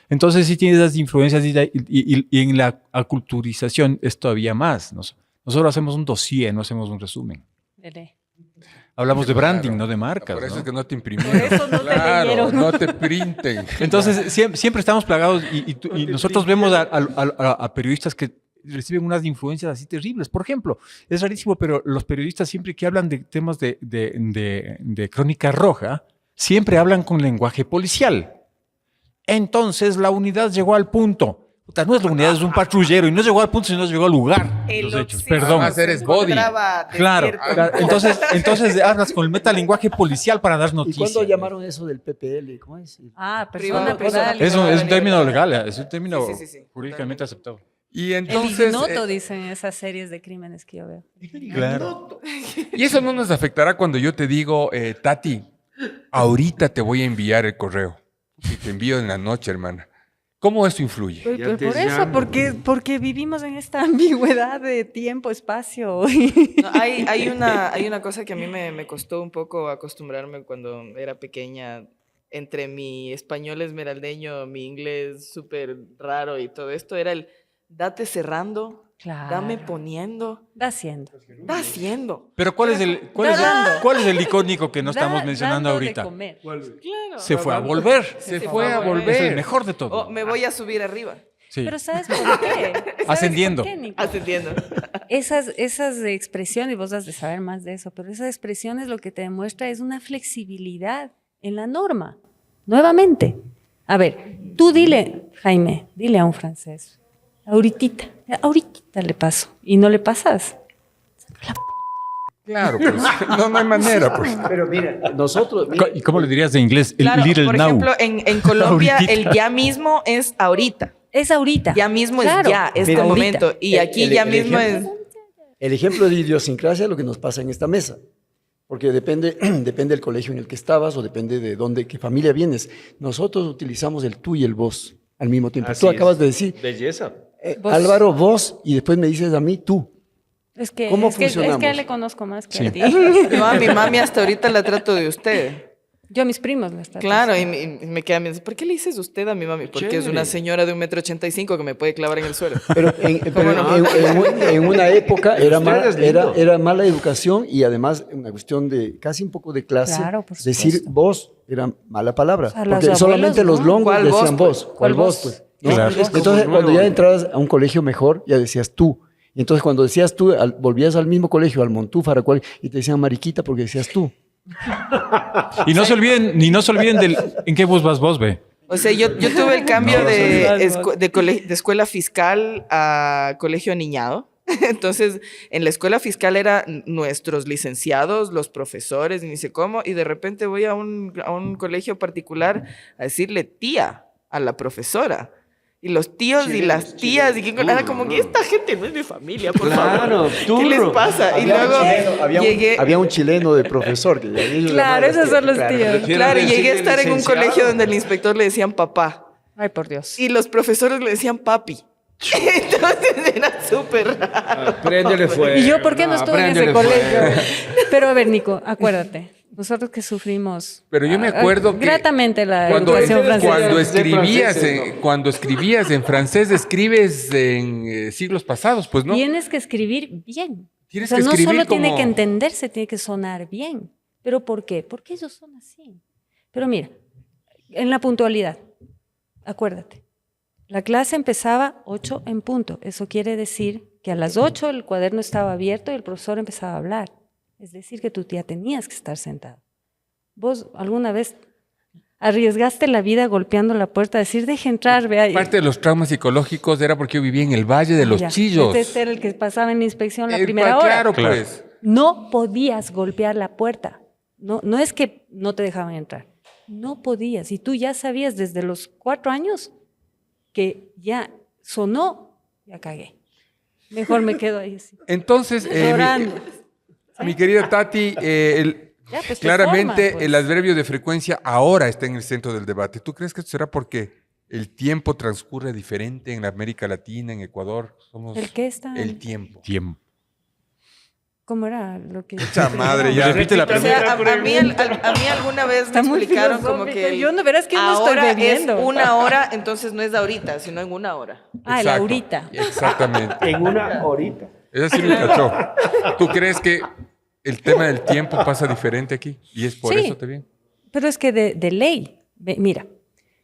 Speaker 2: Entonces sí tienes esas influencias y en la aculturización es todavía más. Nosotros hacemos un dossier, no hacemos un resumen.
Speaker 5: Veré.
Speaker 2: Hablamos de branding,
Speaker 1: Claro.
Speaker 2: no de marcas.
Speaker 1: Por eso
Speaker 2: ¿no?
Speaker 1: es que no te imprimieron.
Speaker 5: Por eso no te
Speaker 1: Claro,
Speaker 5: leyeron.
Speaker 1: no te printen.
Speaker 2: Entonces siempre estamos plagados y nosotros vemos a periodistas que reciben unas influencias así terribles. Por ejemplo, es rarísimo, pero los periodistas siempre que hablan de temas de crónica roja, siempre hablan con lenguaje policial. Entonces la unidad llegó al punto. Puta, no es la unidad, es un patrullero y no llegó al punto, sino llegó al lugar. de los hechos. Perdón.
Speaker 1: Además, eres body.
Speaker 2: Claro, entonces hablas con el metalenguaje policial para dar
Speaker 4: ¿Y
Speaker 2: noticias.
Speaker 4: cuándo llamaron eso del PPL? ¿Cómo es?
Speaker 5: Persona privada.
Speaker 2: Es un término legal, es un término
Speaker 3: Sí.
Speaker 2: jurídicamente aceptado.
Speaker 1: Y
Speaker 5: El
Speaker 1: entonces,
Speaker 5: ignoto, dicen esas series de crímenes que yo veo.
Speaker 2: Claro.
Speaker 1: y eso no nos afectará cuando yo te digo, Tati, ahorita te voy a enviar el correo. Y te envío en la noche, hermana. ¿Cómo eso influye?
Speaker 5: Pero
Speaker 6: te
Speaker 5: por eso,
Speaker 6: llamo.
Speaker 5: porque vivimos en esta ambigüedad de tiempo, espacio.
Speaker 3: No, hay una cosa que a mí me costó un poco acostumbrarme cuando era pequeña, entre mi español esmeraldeño, mi inglés súper raro y todo esto, era el date cerrando,
Speaker 5: Claro.
Speaker 3: dame poniendo,
Speaker 5: Da haciendo.
Speaker 3: da haciendo.
Speaker 2: Pero ¿cuál es el icónico que no estamos mencionando
Speaker 5: Dando de
Speaker 2: ahorita?
Speaker 5: comer.
Speaker 3: Claro.
Speaker 2: Se fue a volver.
Speaker 1: Se fue a
Speaker 2: Es el
Speaker 1: volver.
Speaker 2: mejor de todo.
Speaker 3: O me voy a subir arriba,
Speaker 2: Sí.
Speaker 5: Pero ¿sabes por qué? ¿Sabes
Speaker 2: Ascendiendo.
Speaker 5: por qué, Nico?
Speaker 3: ascendiendo.
Speaker 5: Esas expresiones, vos has de saber más de eso, pero esas expresiones lo que te demuestra es una flexibilidad en la norma. Nuevamente. A ver, tú dile, Jaime, dile a un francés, ahorita le paso, y no le pasas.
Speaker 1: Claro, pues, no hay manera, pues.
Speaker 4: Pero mira, nosotros...
Speaker 2: ¿Y cómo le dirías de inglés? El
Speaker 3: Claro,
Speaker 2: little
Speaker 3: por
Speaker 2: now.
Speaker 3: ejemplo, en Colombia
Speaker 2: Ahorita.
Speaker 3: el ya mismo es ahorita.
Speaker 5: Es ahorita.
Speaker 3: Ya mismo
Speaker 5: Claro.
Speaker 3: es ya, este
Speaker 4: Mira,
Speaker 3: momento. Y aquí
Speaker 4: el
Speaker 3: ya mismo es...
Speaker 4: ejemplo- El ejemplo de idiosincrasia es lo que nos pasa en esta mesa. Porque depende del colegio en el que estabas o depende de dónde, qué familia vienes. Nosotros utilizamos el tú y el vos al mismo tiempo.
Speaker 6: Así
Speaker 4: Tú
Speaker 6: es.
Speaker 4: acabas de decir,
Speaker 6: Belleza.
Speaker 5: Vos.
Speaker 4: Álvaro, vos, y después me dices a mí, tú.
Speaker 5: Es que,
Speaker 4: ¿Cómo
Speaker 5: es que
Speaker 4: funcionamos?
Speaker 5: le conozco más que
Speaker 2: Sí.
Speaker 5: a ti.
Speaker 3: Yo a mi mami hasta ahorita la trato de usted.
Speaker 5: Yo a mis primos les trato.
Speaker 3: Claro, y me queda mirando, ¿por qué le dices usted a mi mami? Porque es
Speaker 6: Chévere.
Speaker 3: una señora de 1,85 m que me puede clavar en el suelo.
Speaker 4: Pero, en una época era mala educación y además una cuestión de casi un poco de clase.
Speaker 5: Claro, por
Speaker 4: decir
Speaker 5: supuesto.
Speaker 4: vos era mala palabra.
Speaker 5: O sea,
Speaker 4: porque
Speaker 5: los
Speaker 4: solamente
Speaker 5: abuelos,
Speaker 4: los
Speaker 5: ¿no?
Speaker 4: longos
Speaker 3: ¿Cuál
Speaker 4: decían
Speaker 3: vos,
Speaker 4: vos. ¿Cuál vos? Pues, ¿no?
Speaker 2: Claro.
Speaker 4: Entonces,
Speaker 6: como
Speaker 4: cuando
Speaker 6: nuevo.
Speaker 4: ya entrabas a un colegio mejor, ya decías tú. Y entonces, cuando decías tú, volvías al mismo colegio, al Montúfar, y te decían mariquita porque decías tú.
Speaker 2: Y no se olviden del en qué bus vas vos, ve.
Speaker 3: O sea, yo tuve el cambio
Speaker 2: No,
Speaker 3: de escuela fiscal a colegio aniñado. Entonces, en la escuela fiscal eran nuestros licenciados, los profesores, y ni sé cómo, y de repente voy a un colegio particular a decirle tía a la profesora. Y los tíos y las tías, y que era como que esta gente no es mi familia, por
Speaker 6: Claro,
Speaker 3: favor. ¿Qué les
Speaker 6: turro.
Speaker 3: pasa? Y luego llegué...
Speaker 4: Había un chileno de profesor. Que ellos
Speaker 5: Claro,
Speaker 4: llamaban
Speaker 5: esos son los
Speaker 4: claro.
Speaker 5: tíos.
Speaker 3: Claro, y llegué a estar en un
Speaker 6: licenciado.
Speaker 3: colegio donde el inspector le decían papá.
Speaker 5: Ay, por Dios.
Speaker 3: Y los profesores le decían papi. Entonces era súper raro.
Speaker 6: Préndele fuego.
Speaker 5: ¿Y yo por qué no estuve en ese
Speaker 6: préndele
Speaker 5: colegio?
Speaker 6: fuego.
Speaker 5: Pero a ver, Nico, acuérdate. Nosotros que sufrimos
Speaker 1: Pero yo me acuerdo que
Speaker 5: gratamente la
Speaker 1: cuando,
Speaker 5: educación francesa.
Speaker 1: cuando escribías en francés, escribes en siglos pasados, pues no.
Speaker 5: Tienes que escribir bien.
Speaker 1: Tienes
Speaker 5: O sea,
Speaker 1: que
Speaker 5: no
Speaker 1: escribir
Speaker 5: solo tiene
Speaker 1: como-
Speaker 5: que entenderse, tiene que sonar bien. ¿Pero por qué? Porque ellos son así. Pero mira, en la puntualidad, acuérdate, la clase empezaba 8 en punto. Eso quiere decir que a las 8 el cuaderno estaba abierto y el profesor empezaba a hablar. Es decir, que tú ya tenías que estar sentado. ¿Vos alguna vez arriesgaste la vida golpeando la puerta a decir, deje entrar, vea?
Speaker 1: Parte de los traumas psicológicos era porque yo vivía en el Valle de los
Speaker 5: Ya,
Speaker 1: Chillos.
Speaker 5: Este era el que pasaba en la inspección la
Speaker 1: El
Speaker 5: primera
Speaker 1: cual,
Speaker 5: hora.
Speaker 1: Claro, pues.
Speaker 5: No podías golpear la puerta. No es que no te dejaban entrar. No podías. Y tú ya sabías desde los 4 años que ya sonó, ya cagué. Mejor me quedo ahí así.
Speaker 1: Entonces,
Speaker 5: Llorando.
Speaker 1: mi querida Tati,
Speaker 5: Ya, pues, te
Speaker 1: claramente
Speaker 5: forma, pues.
Speaker 1: el adverbio de frecuencia ahora está en el centro del debate. ¿Tú crees que esto será porque el tiempo transcurre diferente en la América Latina, en Ecuador? Somos
Speaker 5: ¿El qué está?
Speaker 1: el tiempo.
Speaker 2: Tiempo.
Speaker 5: ¿Cómo era lo que...?
Speaker 1: Mucha madre, ya.
Speaker 2: Repite la
Speaker 3: O sea, a mí alguna vez
Speaker 5: Está
Speaker 3: me
Speaker 5: muy
Speaker 3: explicaron como
Speaker 5: filosófico.
Speaker 3: que
Speaker 5: Yo no verás que no estoy
Speaker 3: ahora
Speaker 5: bebiendo.
Speaker 3: es 1 hora, entonces no es ahorita, sino en 1 hora.
Speaker 5: Ah, el
Speaker 1: Exacto.
Speaker 5: ahorita.
Speaker 1: Exactamente.
Speaker 6: En una horita.
Speaker 1: Eso sí me cachó. ¿Tú crees que el tema del tiempo pasa diferente aquí? ¿Y es por
Speaker 5: Sí.
Speaker 1: eso también?
Speaker 5: Pero es que de ley, mira,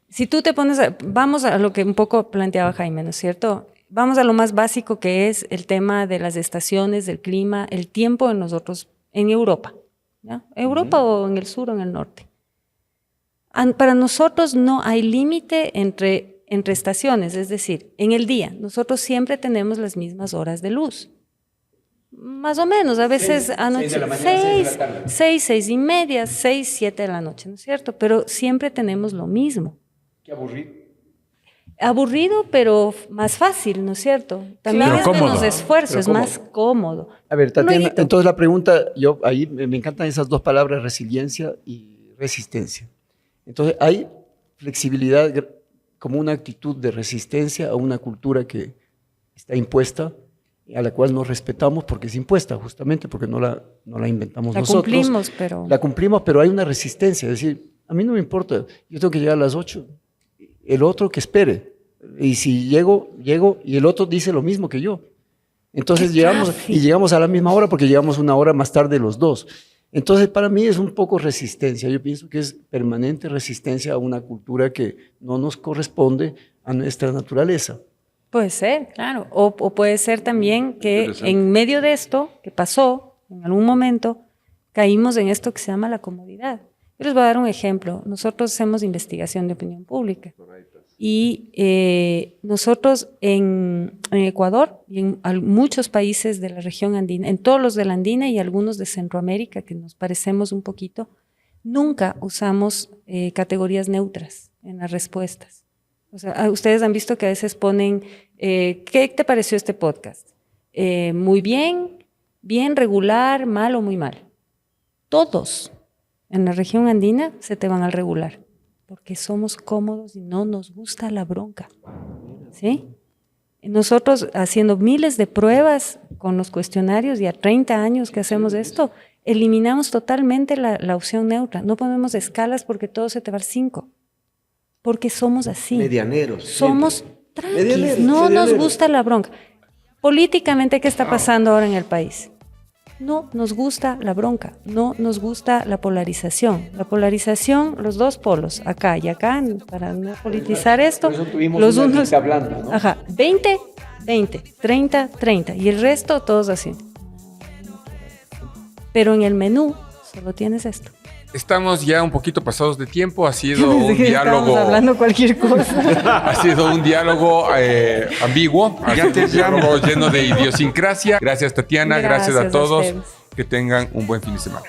Speaker 5: si tú te pones, vamos a lo que un poco planteaba Jaime, ¿no es cierto? Vamos a lo más básico que es el tema de las estaciones, del clima, el tiempo en nosotros, en Europa, ¿ya? Europa o en el sur o en el norte. Para nosotros no hay límite entre estaciones, es decir, en el día, nosotros siempre tenemos las mismas horas de luz. Más o menos, a veces anoche 6, 6:30, 6, 7 de la noche, ¿no es cierto? Pero siempre tenemos lo mismo.
Speaker 4: Qué aburrido.
Speaker 5: Aburrido, pero más fácil, ¿no es cierto? También
Speaker 2: Pero
Speaker 5: es
Speaker 2: cómodo.
Speaker 5: menos esfuerzo,
Speaker 4: Pero
Speaker 5: es más cómodo.
Speaker 4: A ver, Tatiana,
Speaker 5: Lueguito.
Speaker 4: entonces la pregunta, yo ahí me encantan esas dos palabras, resiliencia y resistencia. Entonces, hay flexibilidad como una actitud de resistencia a una cultura que está impuesta, a la cual nos respetamos porque es impuesta, justamente porque no la inventamos
Speaker 5: La
Speaker 4: nosotros.
Speaker 5: cumplimos, pero...
Speaker 4: La cumplimos, pero hay una resistencia. Es decir, a mí no me importa, yo tengo que llegar a las 8, el otro que espere. Y si llego y el otro dice lo mismo que yo. Entonces
Speaker 5: ¡Qué
Speaker 4: llegamos
Speaker 5: tráfico!
Speaker 4: y llegamos a la misma hora porque llegamos 1 hora más tarde los dos. Entonces para mí es un poco resistencia. Yo pienso que es permanente resistencia a una cultura que no nos corresponde a nuestra naturaleza.
Speaker 5: Puede ser, claro. O puede ser también que en medio de esto que pasó, en algún momento, caímos en esto que se llama la comodidad. Yo les voy a dar un ejemplo. Nosotros hacemos investigación de opinión pública. Y nosotros en Ecuador y en muchos países de la región andina, en todos los de la andina y algunos de Centroamérica, que nos parecemos un poquito, nunca usamos categorías neutras en las respuestas. O sea, ustedes han visto que a veces ponen, ¿qué te pareció este podcast? Muy bien, bien, regular, mal o muy mal. Todos en la región andina se te van al regular, porque somos cómodos y no nos gusta la bronca. ¿Sí? Nosotros haciendo miles de pruebas con los cuestionarios, ya 30 años que hacemos esto, eliminamos totalmente la opción neutra. No ponemos escalas porque todo se te va al 5. Porque somos así.
Speaker 6: Medianeros.
Speaker 5: Somos tranquilos.
Speaker 6: Medianeros,
Speaker 5: No nos
Speaker 6: medianeros.
Speaker 5: gusta la bronca. Políticamente, ¿qué está pasando ahora en el país? No nos gusta la bronca, no nos gusta la polarización. La polarización, los dos polos, acá y acá, para no politizar esto,
Speaker 4: Por eso tuvimos
Speaker 5: los
Speaker 4: una
Speaker 5: unos,
Speaker 4: lista blanda, ¿no?
Speaker 5: ajá, 20, 20, 30, 30, y el resto todos así. Pero en el menú solo tienes esto.
Speaker 1: Estamos ya un poquito pasados de tiempo. Ha sido
Speaker 5: Pensé
Speaker 1: un
Speaker 5: que estábamos
Speaker 1: diálogo.
Speaker 5: hablando cualquier cosa.
Speaker 1: Ha sido un diálogo ambiguo, ha
Speaker 6: Ya
Speaker 1: sido
Speaker 6: te
Speaker 1: un diálogo lleno de idiosincrasia. Gracias, Tatiana. Gracias a
Speaker 5: Gracias a
Speaker 1: todos.
Speaker 5: ustedes.
Speaker 1: Que tengan un buen fin de semana.